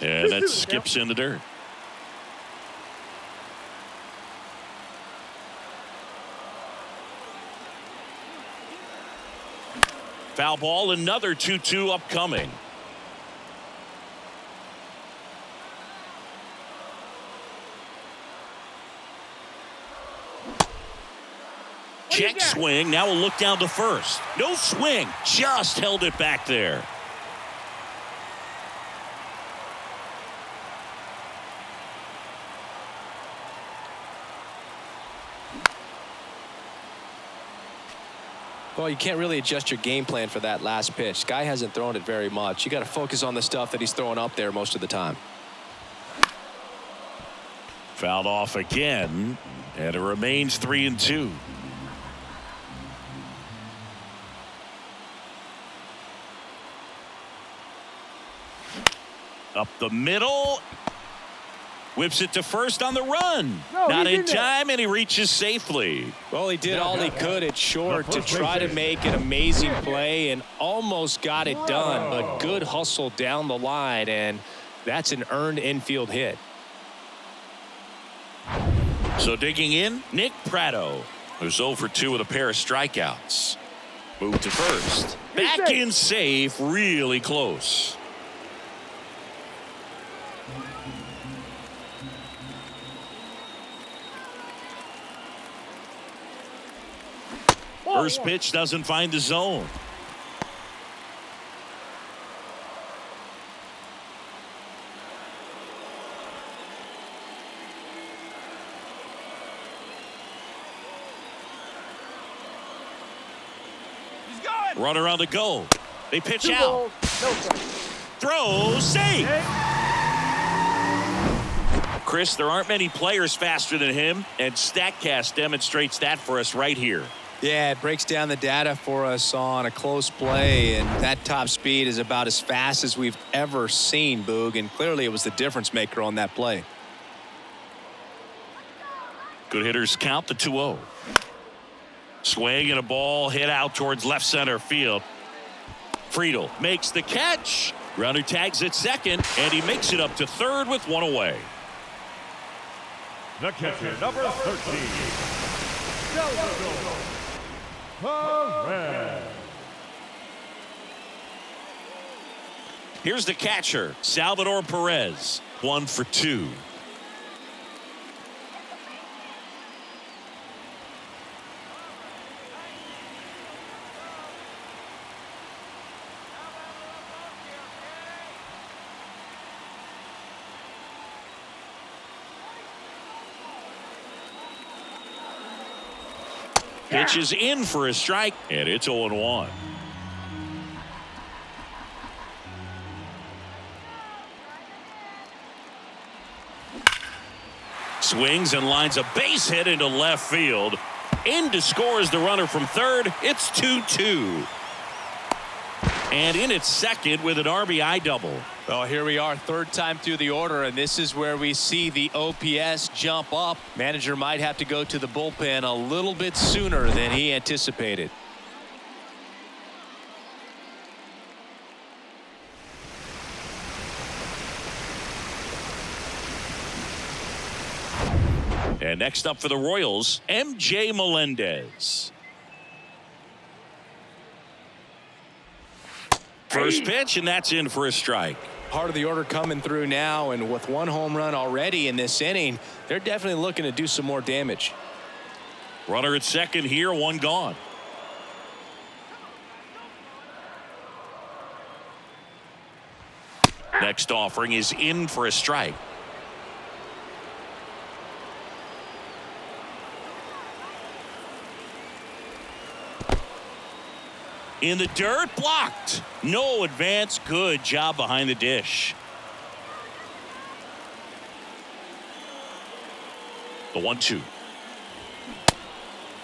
Speaker 1: And that skips in the dirt. Foul ball, another 2-2 upcoming. Check swing. Now we'll look down to first. No swing. Just held it back there.
Speaker 2: Well, you can't really adjust your game plan for that last pitch. Guy hasn't thrown it very much. You got to focus on the stuff that he's throwing up there most of the time.
Speaker 1: Fouled off again, and it remains 3-2. Up the middle. Whips it to first on the run. Not in time, and he reaches safely.
Speaker 2: Well, he did all he could at short to try to make an amazing play and almost got it done, but good hustle down the line, and that's an earned infield hit.
Speaker 1: So digging in, Nick Pratto, who's 0 for 2 with a pair of strikeouts. Move to first. Back in safe, really close. First pitch doesn't find the zone.
Speaker 5: He's going.
Speaker 1: Runner on the go. They pitch
Speaker 4: 2
Speaker 1: out.
Speaker 4: balls, no strikes.
Speaker 1: Throw, safe. Chris, there aren't many players faster than him, and StatCast demonstrates that for us right here.
Speaker 2: Yeah, it breaks down the data for us on a close play, and that top speed is about as fast as we've ever seen, Boog, and clearly it was the difference maker on that play.
Speaker 1: Good hitters count the 2-0. Swing and a ball hit out towards left center field. Friedel makes the catch. Runner tags at second, and he makes it up to third with one away.
Speaker 3: The catcher, number 13.
Speaker 1: Here's the catcher, Salvador Perez, 1 for 2. Pitch is in for a strike, and it's 0-1. Swings and lines a base hit into left field. In to score is the runner from third. It's 2-2. And in at second with an RBI double.
Speaker 2: Well, here we are, third time through the order, and this is where we see the OPS jump up. Manager might have to go to the bullpen a little bit sooner than he anticipated.
Speaker 1: And next up for the Royals, M.J. Melendez. First pitch, and that's in for a strike.
Speaker 2: Part of the order coming through now, and with one home run already in this inning, they're definitely looking to do some more damage.
Speaker 1: Runner at second here, one gone. Next offering is in for a strike. In the dirt, blocked. No advance. Good job behind the dish. The 1-2.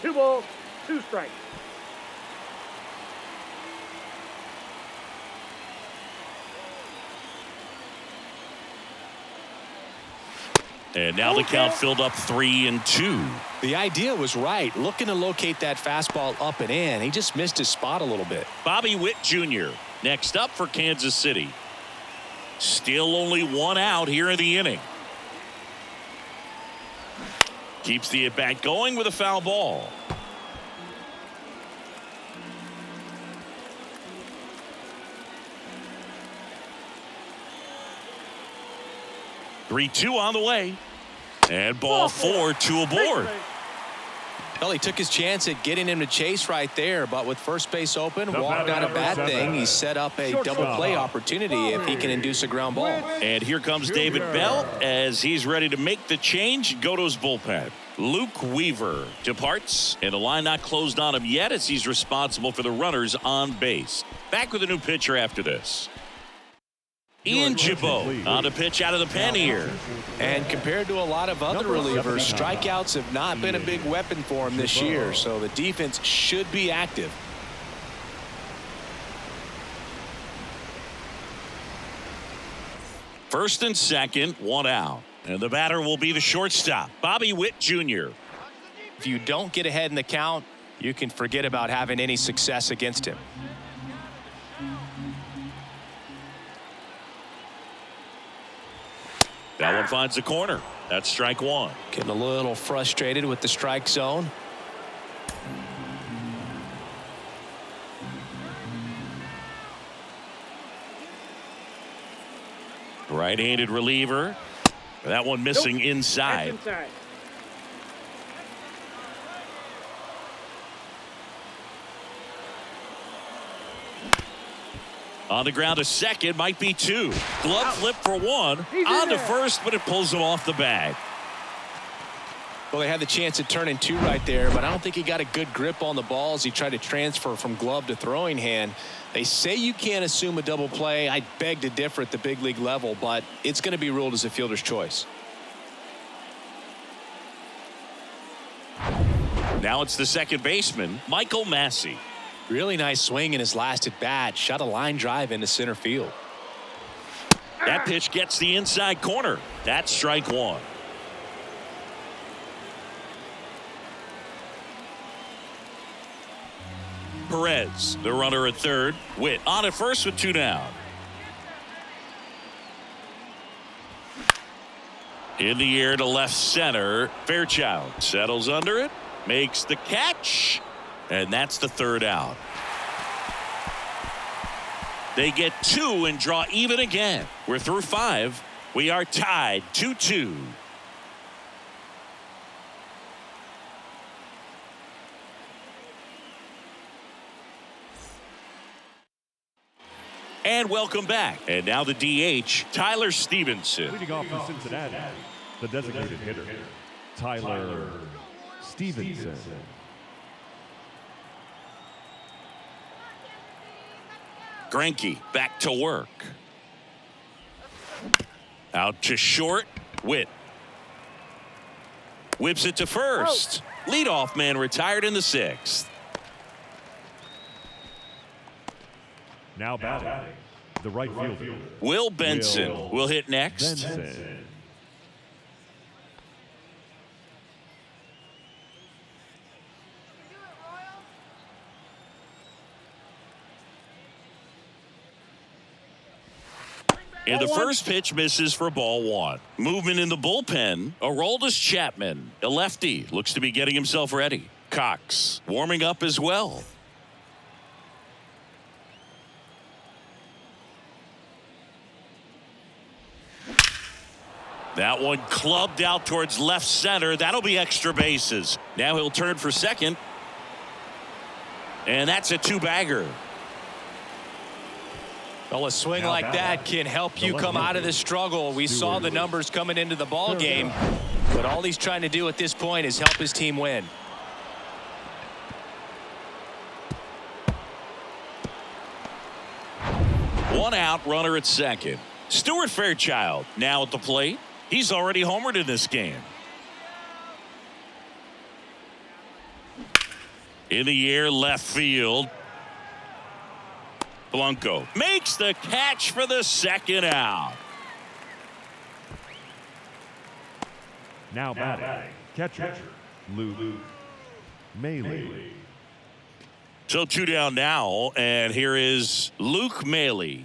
Speaker 4: 2 balls, 2 strikes.
Speaker 1: And now the count filled up 3-2.
Speaker 2: The idea was right, looking to locate that fastball up and in. He just missed his spot a little bit.
Speaker 1: Bobby Witt Jr. next up for Kansas City. Still only one out here in the inning. Keeps the at-bat going with a foul ball. 3-2 on the way. And ball 4, 2 aboard.
Speaker 2: Well, he took his chance at getting him to chase right there, but with first base open, walk not a bad thing. He set up a double play opportunity if he can induce a ground ball.
Speaker 1: And here comes David Bell as he's ready to make the change and go to his bullpen. Luke Weaver departs, and the line not closed on him yet as he's responsible for the runners on base. Back with a new pitcher after this. Ian Gibaut on the pitch out of the pen here.
Speaker 2: And compared to a lot of other relievers, strikeouts have not been a big weapon for him this year, so the defense should be active.
Speaker 1: First and second, 1 out. And the batter will be the shortstop, Bobby Witt Jr.
Speaker 2: If you don't get ahead in the count, you can forget about having any success against him.
Speaker 1: That one finds the corner. That's strike 1.
Speaker 2: Getting a little frustrated with the strike zone.
Speaker 1: Right-handed reliever. That one missing inside. On the ground to second, might be 2. Glove flip for 1. On to first, but it pulls him off the bag.
Speaker 2: Well, they had the chance at turning 2 right there, but I don't think he got a good grip on the ball as he tried to transfer from glove to throwing hand. They say you can't assume a double play. I beg to differ at the big league level, but it's going to be ruled as a fielder's choice.
Speaker 1: Now it's the second baseman, Michael Massey.
Speaker 2: Really nice swing in his last at bat. Shot a line drive into center field.
Speaker 1: That pitch gets the inside corner. That's strike 1. Perez, the runner at third. Witt on at first with 2 down. In the air to left center. Fairchild settles under it, makes the catch, and that's the 3rd out. They get 2 and draw even again. We're through 5. We are tied 2-2. And welcome back. And now the DH, Tyler Stevenson.
Speaker 3: Leading off for Cincinnati, the designated hitter, Tyler Stevenson.
Speaker 1: Greinke back to work. Out to short. Witt. Whips it to first. Leadoff man retired in the 6th.
Speaker 3: Now batting, the right fielder,
Speaker 1: Will Benson will hit next.
Speaker 3: Benson.
Speaker 1: And the first pitch misses for ball 1. Movement in the bullpen. Aroldis Chapman, a lefty, looks to be getting himself ready. Cox warming up as well. That one clubbed out towards left center. That'll be extra bases. Now he'll turn for second. And that's a 2-bagger.
Speaker 2: Well, a swing like that can help you come out of the struggle. We saw the numbers coming into the ball game, but all he's trying to do at this point is help his team win.
Speaker 1: One out, runner at second. Stuart Fairchild now at the plate. He's already homered in this game. In the air, left field. Blanco makes the catch for the 2nd out.
Speaker 3: Now batting, catcher, Luke Mailey.
Speaker 1: So 2 down now, and here is Luke Mailey.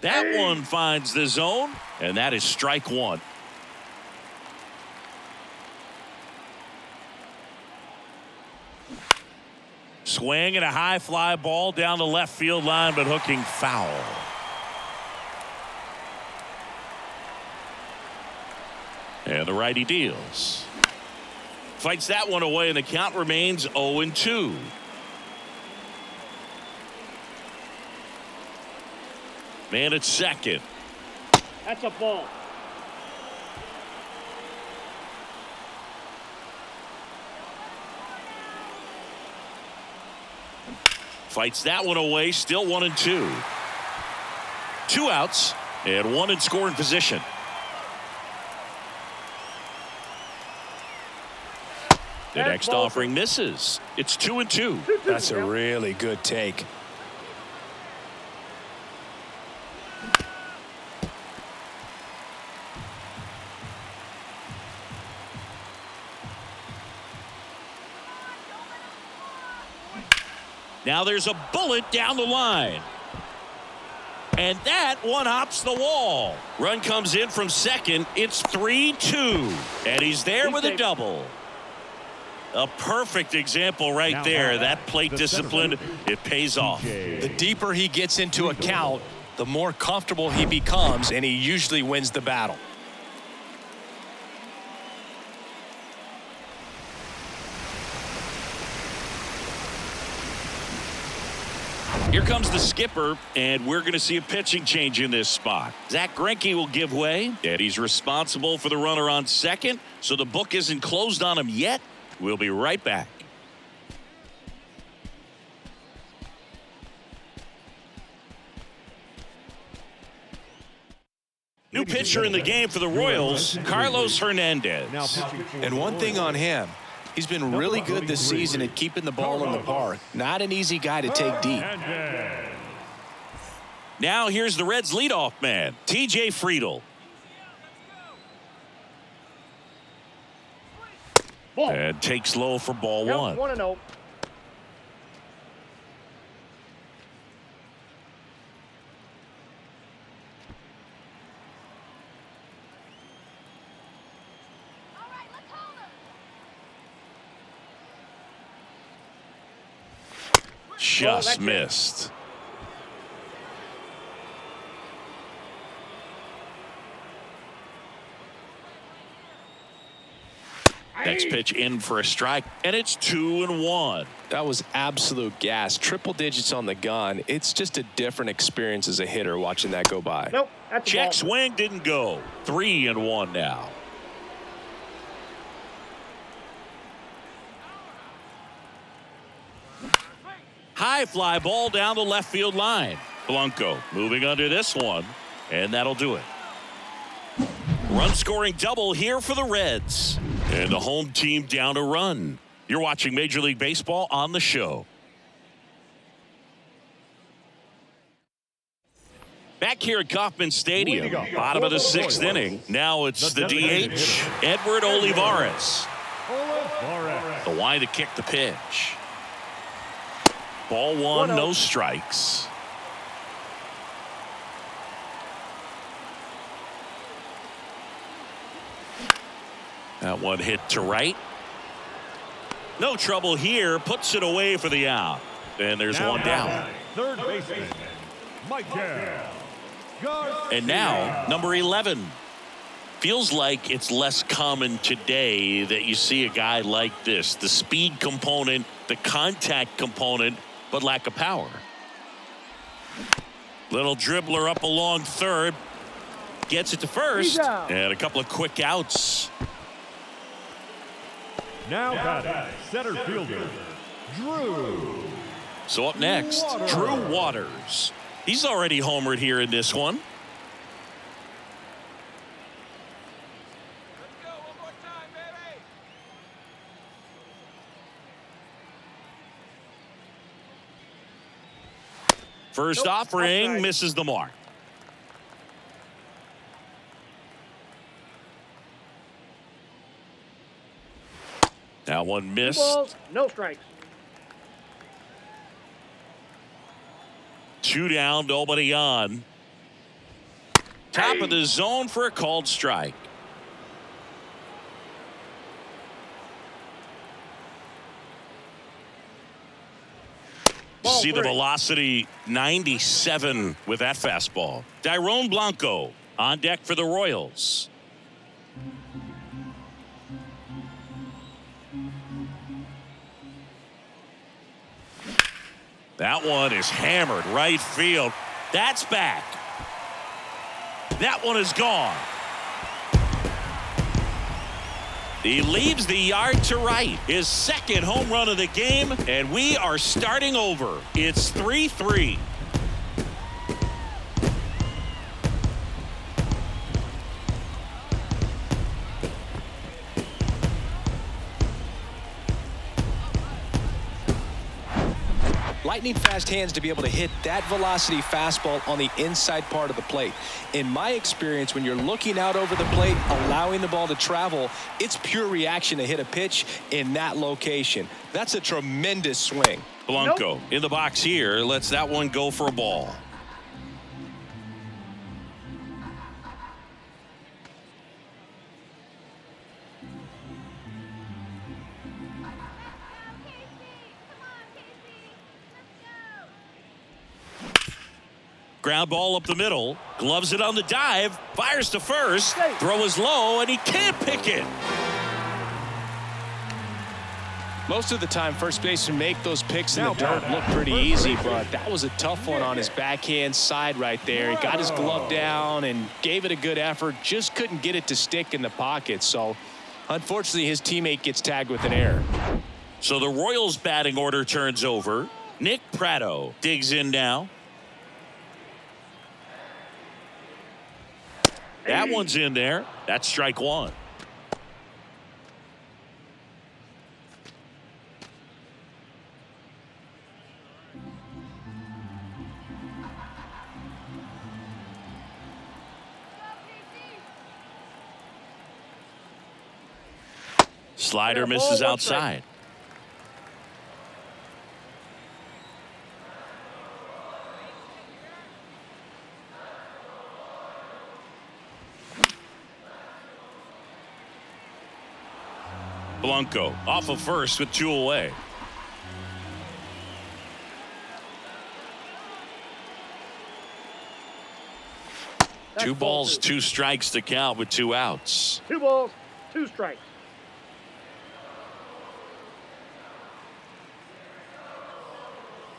Speaker 1: That one finds the zone, and that is strike 1. swing and a high fly ball down the left field line, but hooking foul. And the righty deals. Fights that one away, and the count remains 0-2. Man at second.
Speaker 4: That's a ball.
Speaker 1: Fights that one away, still 1-2. 2 outs and 1 in scoring position. The next offering misses. It's 2-2.
Speaker 2: That's a really good take.
Speaker 1: Now there's a bullet down the line. And that one hops the wall. Run comes in from second. It's 3-2. And he's there with a double. A perfect example right there. That plate discipline, it pays off.
Speaker 2: The deeper he gets into a count, the more comfortable he becomes, and he usually wins the battle.
Speaker 1: Here comes the skipper, and we're going to see a pitching change in this spot. Zach Greinke will give way, and he's responsible for the runner on second, so the book isn't closed on him yet. We'll be right back. New pitcher in the game for the Royals, Carlos Hernandez.
Speaker 2: And one thing on him, he's been really good this season at keeping the ball in the park. Not an easy guy to take deep.
Speaker 1: Now here's the Reds' leadoff man, TJ Friedl. And takes low for ball one.
Speaker 4: 1-0.
Speaker 1: Just missed. Next pitch in for a strike, and it's 2-1.
Speaker 2: That was absolute gas. Triple digits on the gun. It's just a different experience as a hitter watching that go by.
Speaker 4: Nope, that's a
Speaker 1: Check
Speaker 4: ball.
Speaker 1: swing didn't go. 3-1 now. High fly ball down the left field line. Blanco moving under this one, and that'll do it. Run scoring double here for the Reds. And the home team down a run. You're watching Major League Baseball on the show. Back here at Kauffman Stadium, bottom of the 6th inning. Now it's the DH, Edward Olivares. The line to kick the pitch. Ball one, no strikes. That one hit to right. No trouble here. Puts it away for the out. And there's one down.
Speaker 3: Third baseman, Michael.
Speaker 1: And now, number 11. Feels like it's less common today that you see a guy like this. The speed component, the contact component, but lack of power. Little dribbler up along third. Gets it to first. And a couple of quick outs.
Speaker 3: Now batting, center fielder, Drew.
Speaker 1: So up next, Drew Waters. He's already homered here in this one. First offering misses the mark. That one missed.
Speaker 4: 2 balls, no strikes.
Speaker 1: 2 down, nobody on. Top of the zone for a called strike. See the
Speaker 4: three.
Speaker 1: velocity, 97 with that fastball. Tyrone Blanco on deck for the Royals. That one is hammered right field. That's back. That one is gone. He leaves the yard to right. His second home run of the game, and we are starting over. It's 3-3.
Speaker 2: Lightning fast hands to be able to hit that velocity fastball on the inside part of the plate. In my experience, when you're looking out over the plate, allowing the ball to travel, it's pure reaction to hit a pitch in that location. That's a tremendous swing.
Speaker 1: Blanco in the box here lets that one go for a ball. Ground ball up the middle. Gloves it on the dive. Fires to first. Throw is low, and he can't pick it.
Speaker 2: Most of the time, first basemen make those picks in the dirt look pretty easy, but that was a tough one on his backhand side right there. He got his glove down and gave it a good effort. Just couldn't get it to stick in the pocket. So, unfortunately, his teammate gets tagged with an error.
Speaker 1: So the Royals batting order turns over. Nick Pratto digs in now. That one's in there. That's strike one. Slider misses outside. Blanco off of first with two away. Two balls, two strikes to count with two outs.
Speaker 4: 2 balls, 2 strikes.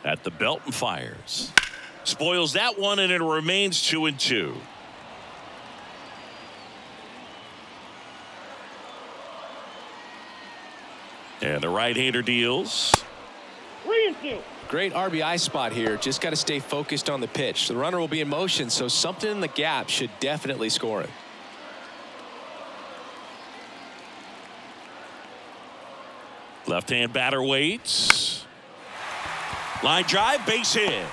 Speaker 1: At the belt and fires. Spoils that one, and it remains 2-2. And the right-hander deals.
Speaker 4: 3-2.
Speaker 2: Great RBI spot here. Just got to stay focused on the pitch. The runner will be in motion, so something in the gap should definitely score it.
Speaker 1: Left-hand batter waits. Line drive, base hit.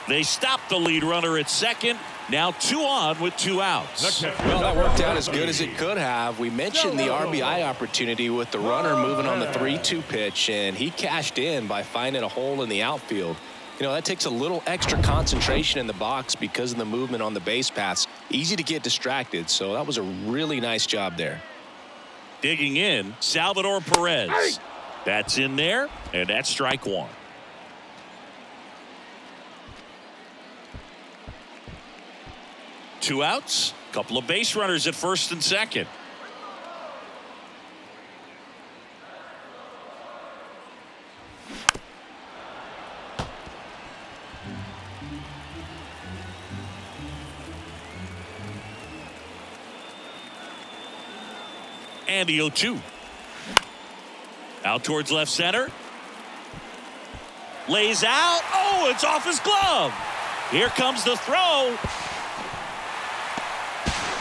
Speaker 1: They stop the lead runner at second. Now 2 on with 2 outs.
Speaker 2: Well, that worked out as good as it could have. We mentioned the RBI opportunity with the runner moving on the 3-2 pitch, and he cashed in by finding a hole in the outfield. You know, that takes a little extra concentration in the box because of the movement on the base paths. Easy to get distracted, so that was a really nice job there.
Speaker 1: Digging in, Salvador Perez. That's in there, and that's strike one. Two outs, couple of base runners at first and second. And the 0-2. Out towards left center. Lays out. Oh, it's off his glove. Here comes the throw.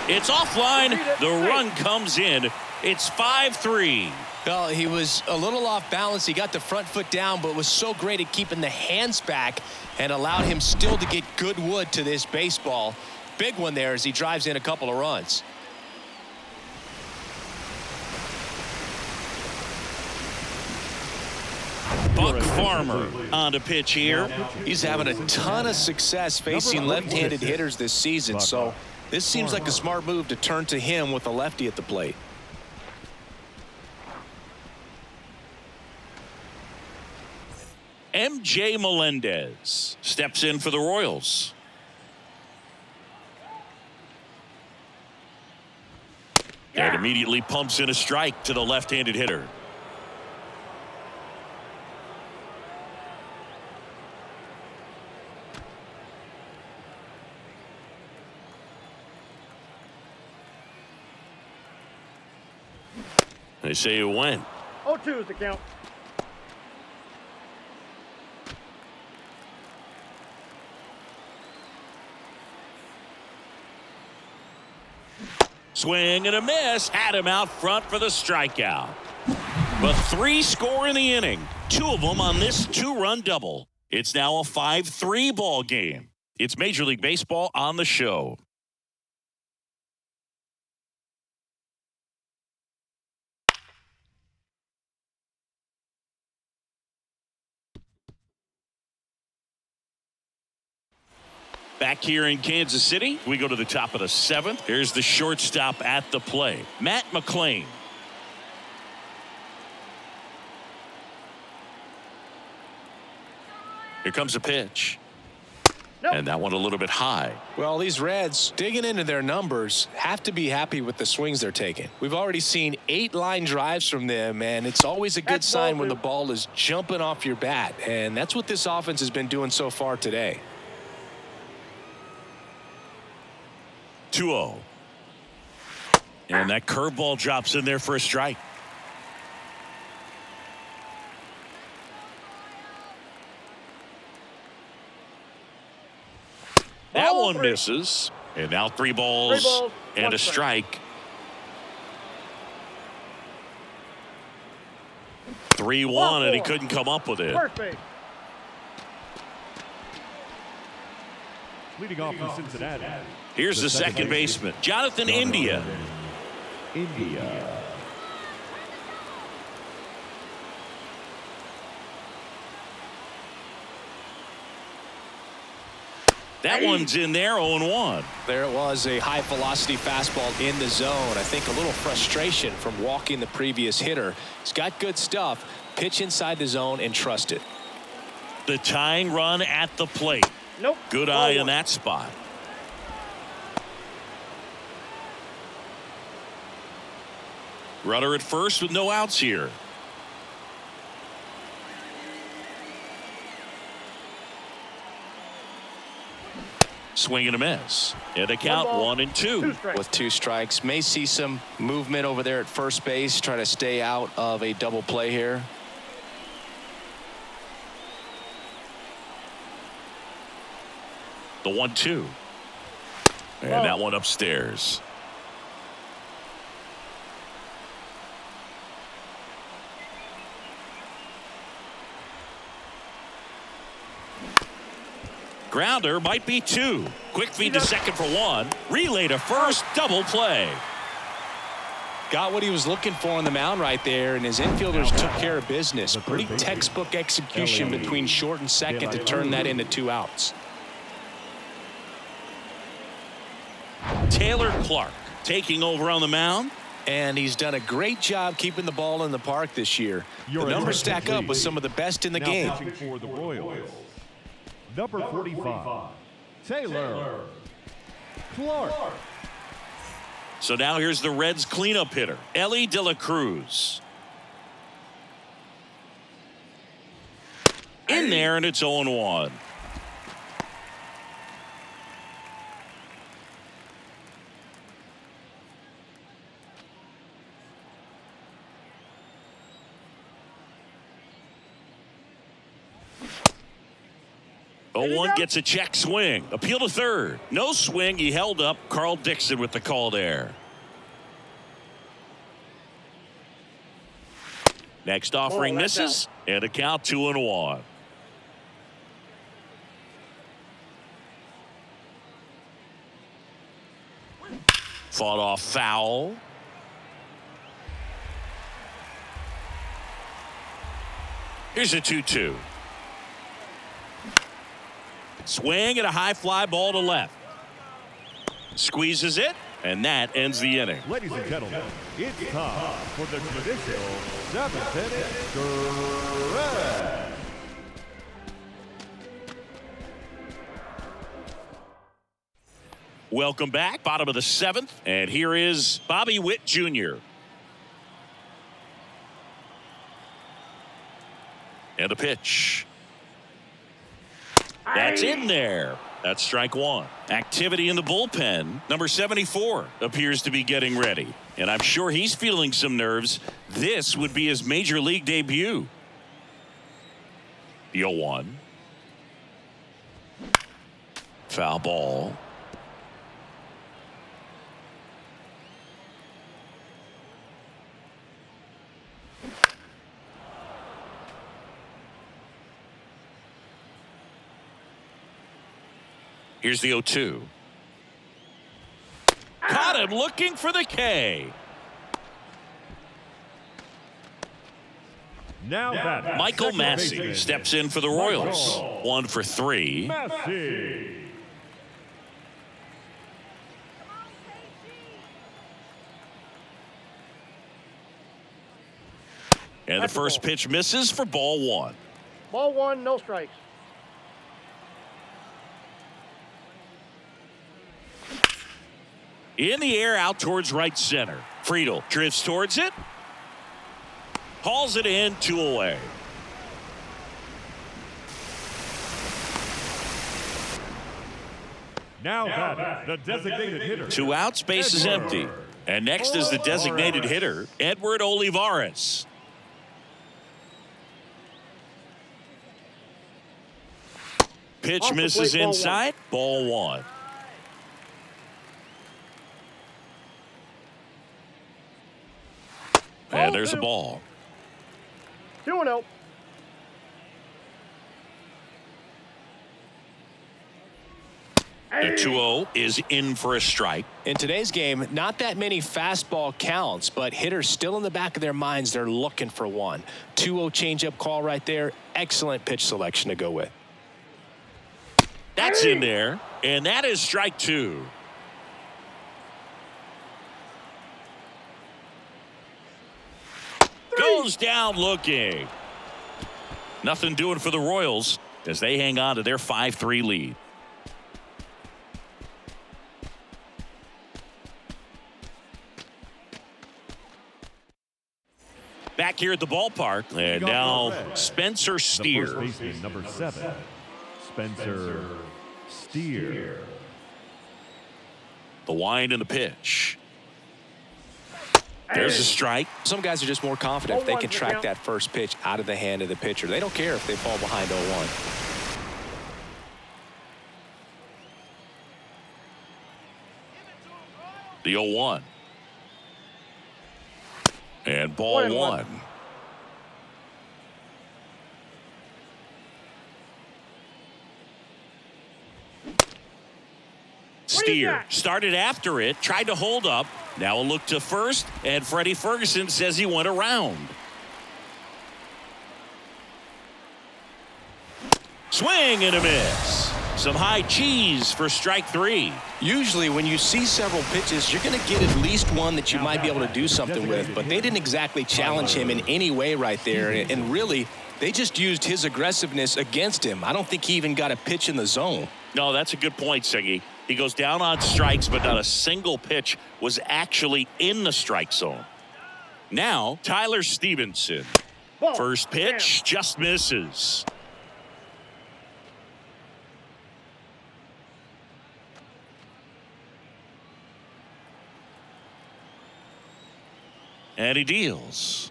Speaker 1: It's offline. The run comes in. It's 5-3.
Speaker 2: Well, he was a little off balance. He got the front foot down, but was so great at keeping the hands back and allowed him still to get good wood to this baseball. Big one there as he drives in a couple of runs.
Speaker 1: Buck Farmer on the pitch here.
Speaker 2: He's having a ton of success facing left-handed hitters this season, so this seems like a smart move to turn to him with a lefty at the plate.
Speaker 1: MJ Melendez steps in for the Royals. And immediately pumps in a strike to the left-handed hitter. They say it went.
Speaker 4: 0-2 is the count.
Speaker 1: Swing and a miss. Had him out front for the strikeout. But 3 score in the inning. 2 of them on this 2-run double. It's now a 5-3 ball game. It's Major League Baseball on the show. Back here in Kansas City, we go to the top of the 7th. Here's the shortstop at the play, Matt McClain. Here comes a pitch.
Speaker 4: Nope.
Speaker 1: And that one a little bit high.
Speaker 2: Well, these Reds, digging into their numbers, have to be happy with the swings they're taking. We've already seen 8 line drives from them, and it's always a good sign when the ball is jumping off your bat. And that's what this offense has been doing so far today.
Speaker 1: 2-0. And that curveball drops in there for a strike. That
Speaker 4: Ball
Speaker 1: one
Speaker 4: 3.
Speaker 1: misses. And now 3 balls, and
Speaker 4: 1
Speaker 1: a strike. 3-1, and he couldn't come up with it.
Speaker 4: First base.
Speaker 3: Leading off for Cincinnati.
Speaker 1: Here's the second baseman, Jonathan India.
Speaker 3: India.
Speaker 1: That one's in there, 0-1.
Speaker 2: There it was, a high velocity fastball in the zone. I think a little frustration from walking the previous hitter. He's got good stuff. Pitch inside the zone and trust it.
Speaker 1: The tying run at the plate.
Speaker 4: Nope.
Speaker 1: Good
Speaker 4: Ball
Speaker 1: eye
Speaker 4: 1.
Speaker 1: in that spot. Runner at first with no outs here. Swing and a miss. And a count 1-2.
Speaker 4: 2 strikes.
Speaker 2: With 2 strikes, may see some movement over there at first base, try to stay out of a double play here.
Speaker 1: The 1-2. And that one upstairs. Grounder might be 2. Quick feed to second for 1. Relay to first. Double play.
Speaker 2: Got what he was looking for on the mound right there, and his infielders took care of business. Pretty textbook execution between short and second to turn that into 2 outs.
Speaker 1: Taylor Clark taking over on the mound.
Speaker 2: And he's done a great job keeping the ball in the park this year. The numbers stack up with some of the best in the game.
Speaker 3: Pitching for the Royals. Number 45, Taylor Clark.
Speaker 1: So now here's the Reds cleanup hitter, Ellie De La Cruz. In there, and it's 0-1. One gets a check swing. Appeal to third. No swing. He held up. Carl Dixon with the call there. Next offering misses. And a count 2-1. Fought off foul. Here's a 2-2. Swing and a high fly ball to left. Squeezes it, and that ends the inning.
Speaker 3: Ladies and gentlemen, it's time for the traditional 7th inning stretch.
Speaker 1: Welcome back. Bottom of the 7th. And here is Bobby Witt Jr. And a pitch. That's in there. That's strike one. Activity in the bullpen. Number 74 appears to be getting ready. And I'm sure he's feeling some nerves. This would be his major league debut. The 0-1. Foul ball. Here's the 0-2. Caught him looking for the K.
Speaker 3: Now that
Speaker 1: Michael Massey steps in for the Royals. 1 for 3.
Speaker 3: Massey.
Speaker 1: And the first pitch misses for ball 1.
Speaker 4: Ball 1, no strikes.
Speaker 1: In the air out towards right center. Friedel drifts towards it. Hauls it in, 2 away.
Speaker 3: Now that the designated hitter.
Speaker 1: 2 outs, base is empty. And next is the designated hitter, Edward Olivares. Pitch misses inside, ball 1. And there's a ball.
Speaker 4: 2-0.
Speaker 1: The 2-0 is in for a strike.
Speaker 2: In today's game, not that many fastball counts, but hitters still in the back of their minds, they're looking for one. 2-0 changeup call right there. Excellent pitch selection to go with.
Speaker 1: That's in there, and that is strike 2. Goes down looking. Nothing doing for the Royals as they hang on to their 5-3 lead. Back here at the ballpark, and now Spencer Steer.
Speaker 3: The first baseman, number 7, Spencer Steer.
Speaker 1: The wind and the pitch. There's a strike.
Speaker 2: Some guys are just more confident if they can track that first pitch out of the hand of the pitcher. They don't care if they fall behind 0-1.
Speaker 1: The 0-1. And ball 1. Steer started after it, tried to hold up. Now a look to first, and Freddie Ferguson says he went around. Swing and a miss. Some high cheese for strike 3.
Speaker 2: Usually when you see several pitches, you're going to get at least one that you might be able to do something with, but they didn't exactly challenge him in any way right there, and really they just used his aggressiveness against him. I don't think he even got a pitch in the zone.
Speaker 1: No, that's a good point, Siggy. He goes down on strikes, but not a single pitch was actually in the strike zone. Now, Tyler Stevenson. First pitch just misses. And he deals.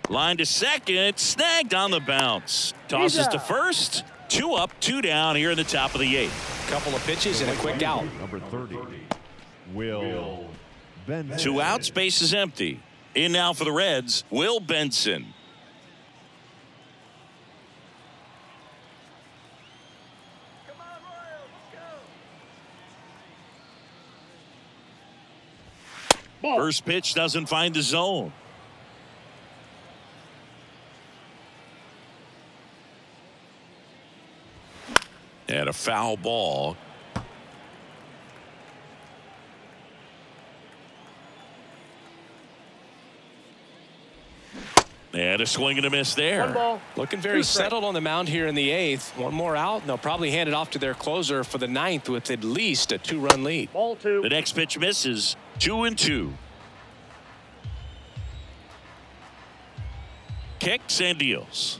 Speaker 1: Line to second, snagged on the bounce. Tosses to first. 2 up, 2 down here in the top of the 8th.
Speaker 2: Couple of pitches and a quick out.
Speaker 3: Number 30, Will Benson.
Speaker 1: 2 outs, base is empty. In now for the Reds, Will Benson. First pitch doesn't find the zone. And a foul ball. And And a swing and a miss there.
Speaker 4: 1 ball.
Speaker 2: Looking very
Speaker 4: 2 strikes.
Speaker 2: settled on the mound here in the 8th. One more out, and they'll probably hand it off to their closer for the 9th with at least a 2-run lead.
Speaker 4: Ball 2.
Speaker 1: The next pitch misses. 2-2. Kicks and deals.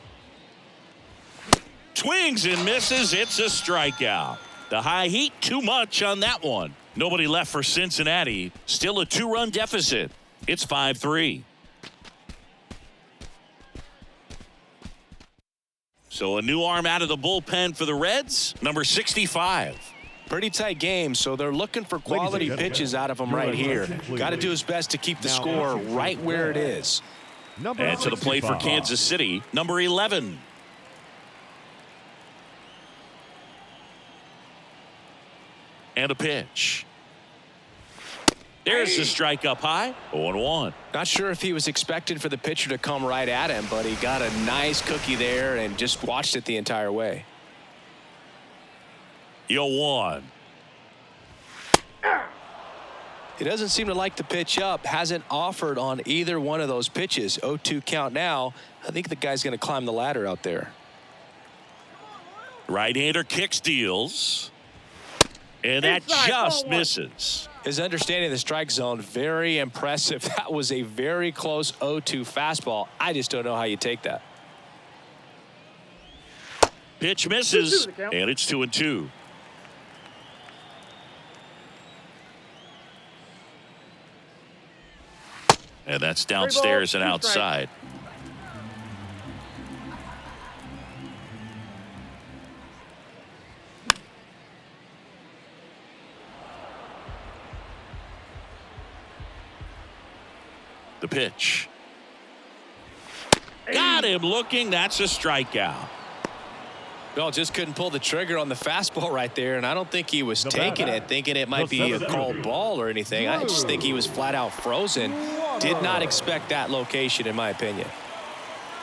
Speaker 1: Swings and misses. It's a strikeout. The high heat, too much on that one. Nobody left for Cincinnati. Still a 2-run deficit. It's 5-3. So a new arm out of the bullpen for the Reds, number 65.
Speaker 2: Pretty tight game, so they're looking for quality pitches out of him right here. Got to do his best to keep the score right where it is.
Speaker 1: And to the plate for Kansas City, number 11. And a pitch. There's the strike up high. 0-1.
Speaker 2: Not sure if he was expected for the pitcher to come right at him, but he got a nice cookie there and just watched it the entire way.
Speaker 1: 0-1.
Speaker 2: He doesn't seem to like the pitch up. Hasn't offered on either one of those pitches. 0-2 count now. I think the guy's going to climb the ladder out there.
Speaker 1: Right-hander kicks, deals. And that just misses.
Speaker 2: His understanding of the strike zone, very impressive. That was a very close 0-2 fastball. I just don't know how you take that.
Speaker 1: Pitch misses, and it's 2-2. And that's downstairs and outside. The pitch. Got him looking. That's a strikeout.
Speaker 2: Well, just couldn't pull the trigger on the fastball right there, and I don't think he was taking it, thinking it might be a called ball or anything. I just think he was flat out frozen. Did not expect that location, in my opinion.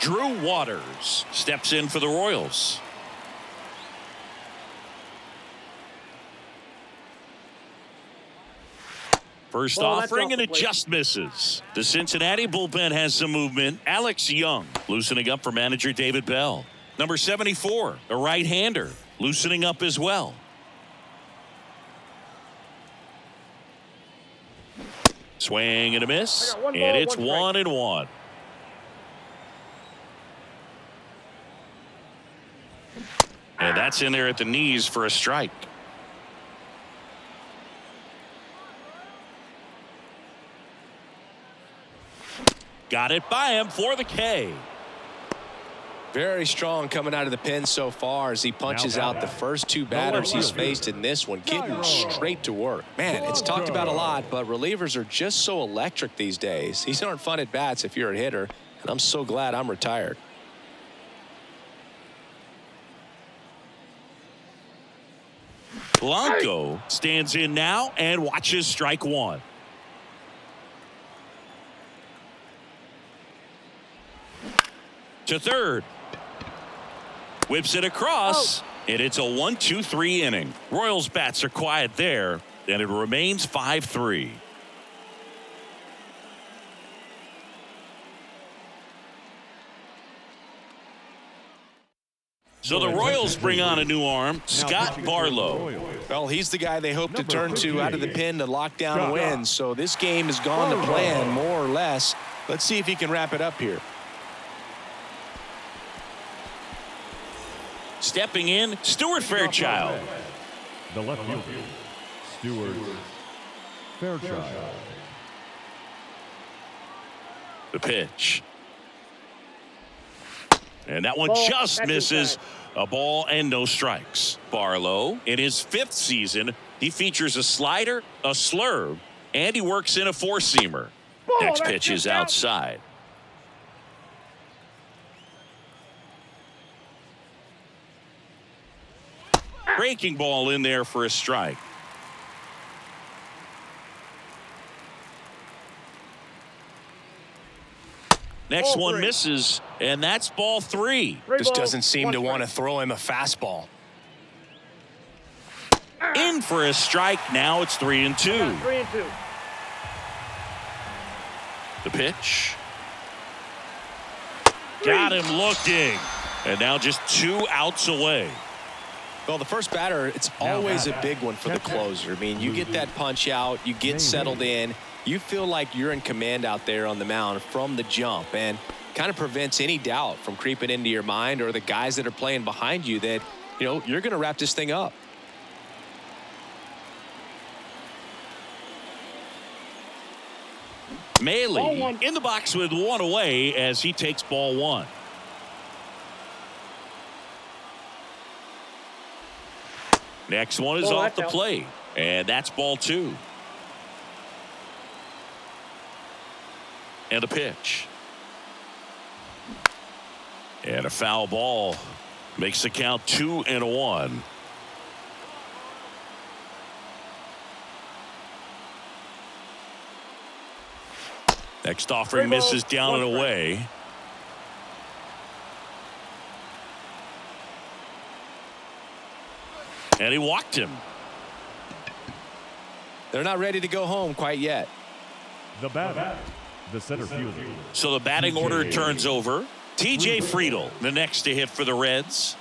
Speaker 1: Drew Waters steps in for the Royals. First offering, and it just misses. The Cincinnati bullpen has some movement. Alex Young loosening up for manager David Bell. Number 74, a right-hander, loosening up as well. Swing and a miss, and it's 1-1. And that's in there at the knees for a strike. Got it by him for the K.
Speaker 2: Very strong coming out of the pen so far as he punches out the first 2 batters he's faced in this one, getting straight to work. Man, it's talked about a lot, but relievers are just so electric these days. These aren't fun at bats if you're a hitter, and I'm so glad I'm retired.
Speaker 1: Blanco stands in now and watches strike 1. To third. Whips it across, and it's a 1-2-3 inning. Royals bats are quiet there, and it remains 5-3. So the Royals bring on a new arm, Scott Barlow.
Speaker 2: Well, he's the guy they hope to turn to out of the pen to lock down a win. So this game has gone to plan, more or less. Let's see if he can wrap it up here.
Speaker 1: Stepping in, Stuart Fairchild.
Speaker 3: The left fielder, Stuart Fairchild.
Speaker 1: The pitch. And that one just misses. A ball and no strikes. Barlow, in his 5th season, he features a slider, a slurve, and he works in a 4-seamer. Next pitch is outside. Breaking ball in there for a strike. Next one misses, and that's ball 3.
Speaker 2: Just doesn't seem to want to throw him a fastball.
Speaker 1: In for a strike. Now it's 3-2.
Speaker 4: 3-2.
Speaker 1: The pitch. Got him looking. And now just 2 outs away.
Speaker 2: Well, the first batter, it's always a big one for the closer. I mean, you get that punch out, you get settled in, you feel like you're in command out there on the mound from the jump, and kind of prevents any doubt from creeping into your mind or the guys that are playing behind you that, you know, you're going to wrap this thing up.
Speaker 1: Maley in the box with 1 away as he takes ball 1. Next one is off the plate, and that's ball 2. And a pitch. And a foul ball makes the count 2-1. Next offering misses down and away. And he walked him.
Speaker 2: They're not ready to go home quite yet.
Speaker 3: The batter, the center fielder.
Speaker 1: So the batting order turns over. TJ Friedl, the next to hit for the Reds.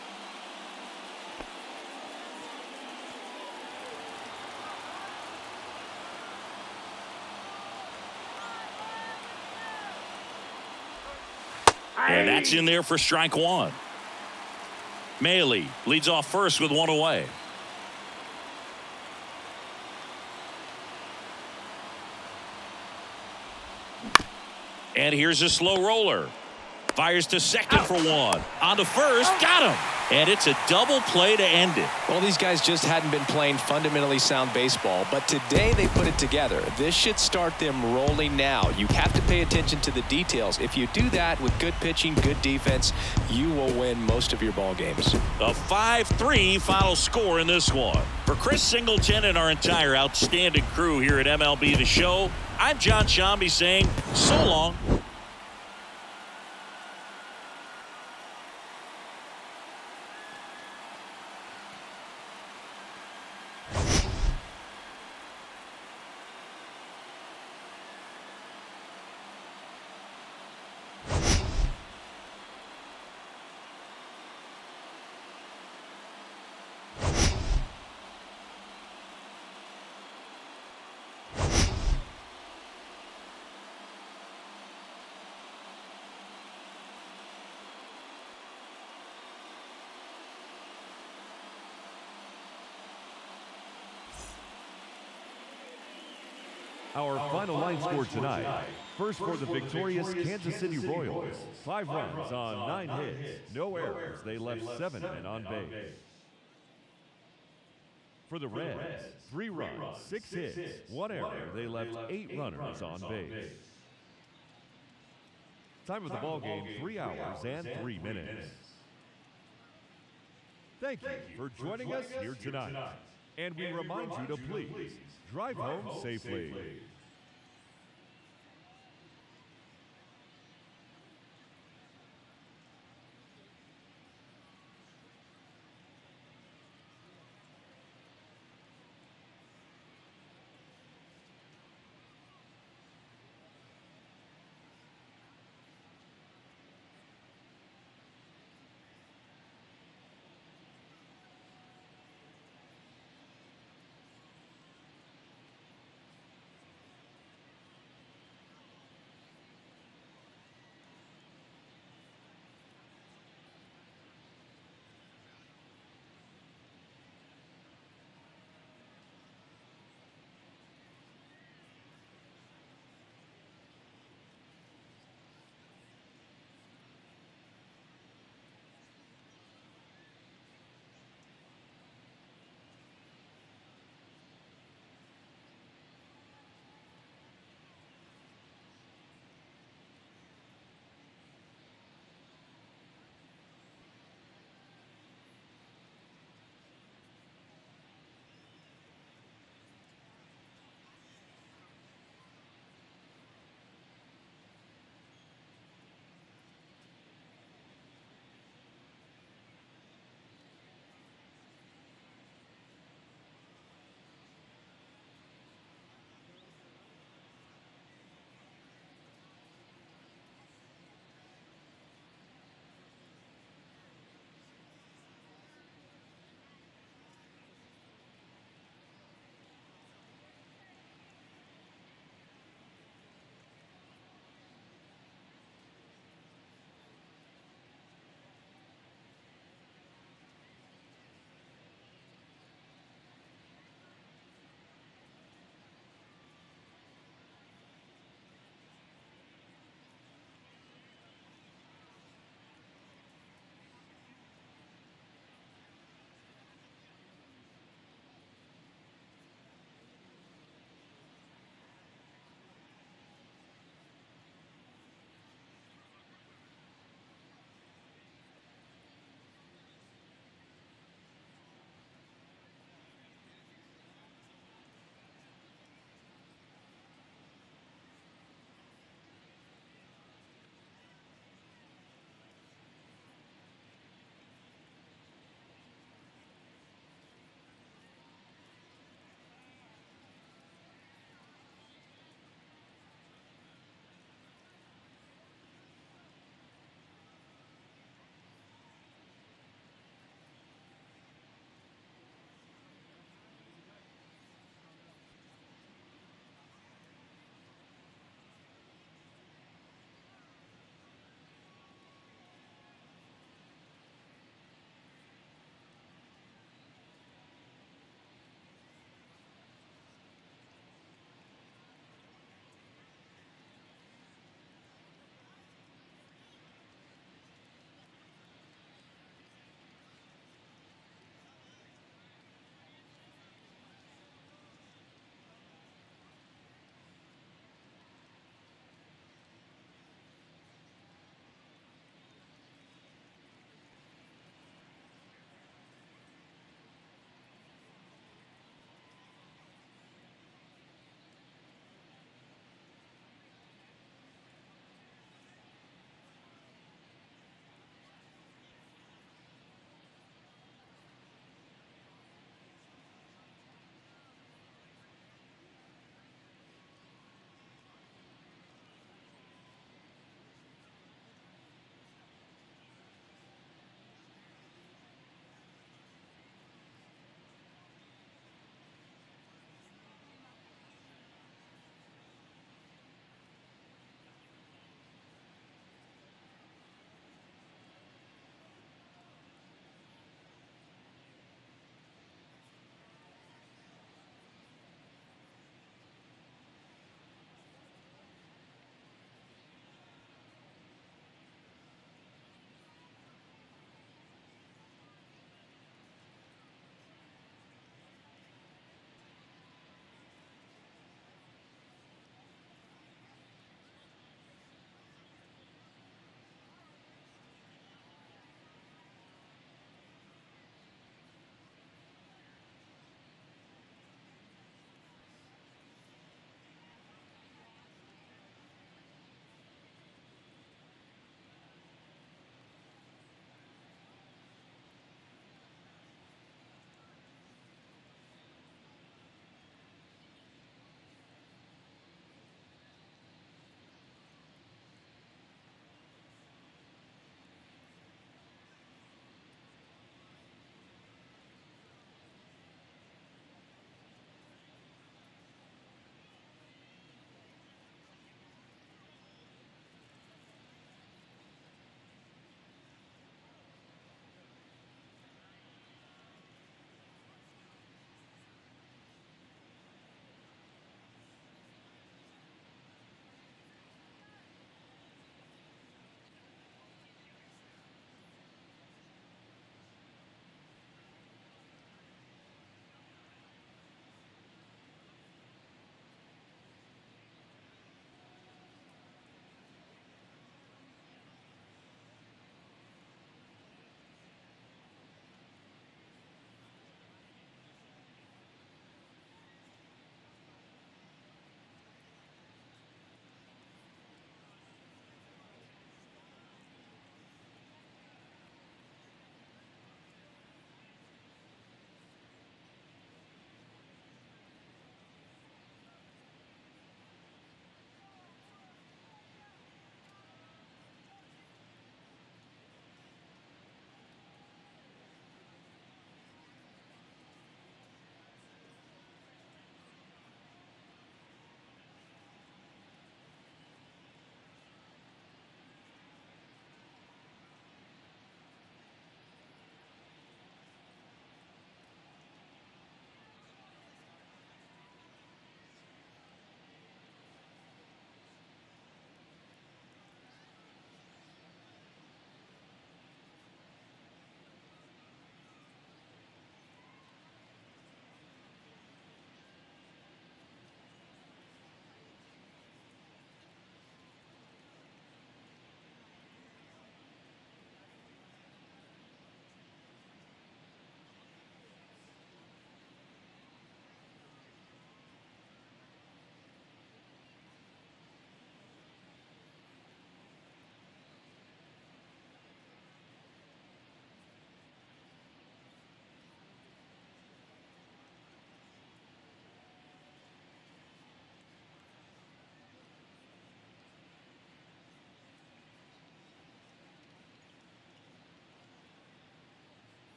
Speaker 1: And that's in there for strike 1. Maley leads off first with 1 away. And here's a slow roller. Fires to second for 1. On to first. Got him. And it's a double play to end it.
Speaker 2: Well, these guys just hadn't been playing fundamentally sound baseball, but today they put it together. This should start them rolling now. You have to pay attention to the details. If you do that with good pitching, good defense, you will win most of your ball games.
Speaker 1: A 5-3 final score in this one. For Chris Singleton and our entire outstanding crew here at MLB The Show, I'm John Shambi saying so long.
Speaker 3: Our final line score tonight. First for the victorious Kansas City Royals. 5 runs on 9 hits. No errors. They left 7 men on base. For the Reds, 3 runs, 6 hits, 1 error. They left 8 runners on base. Time of the ball game, 3 hours and 3 minutes. Thank you for joining us here tonight. And we remind you to please drive home safely.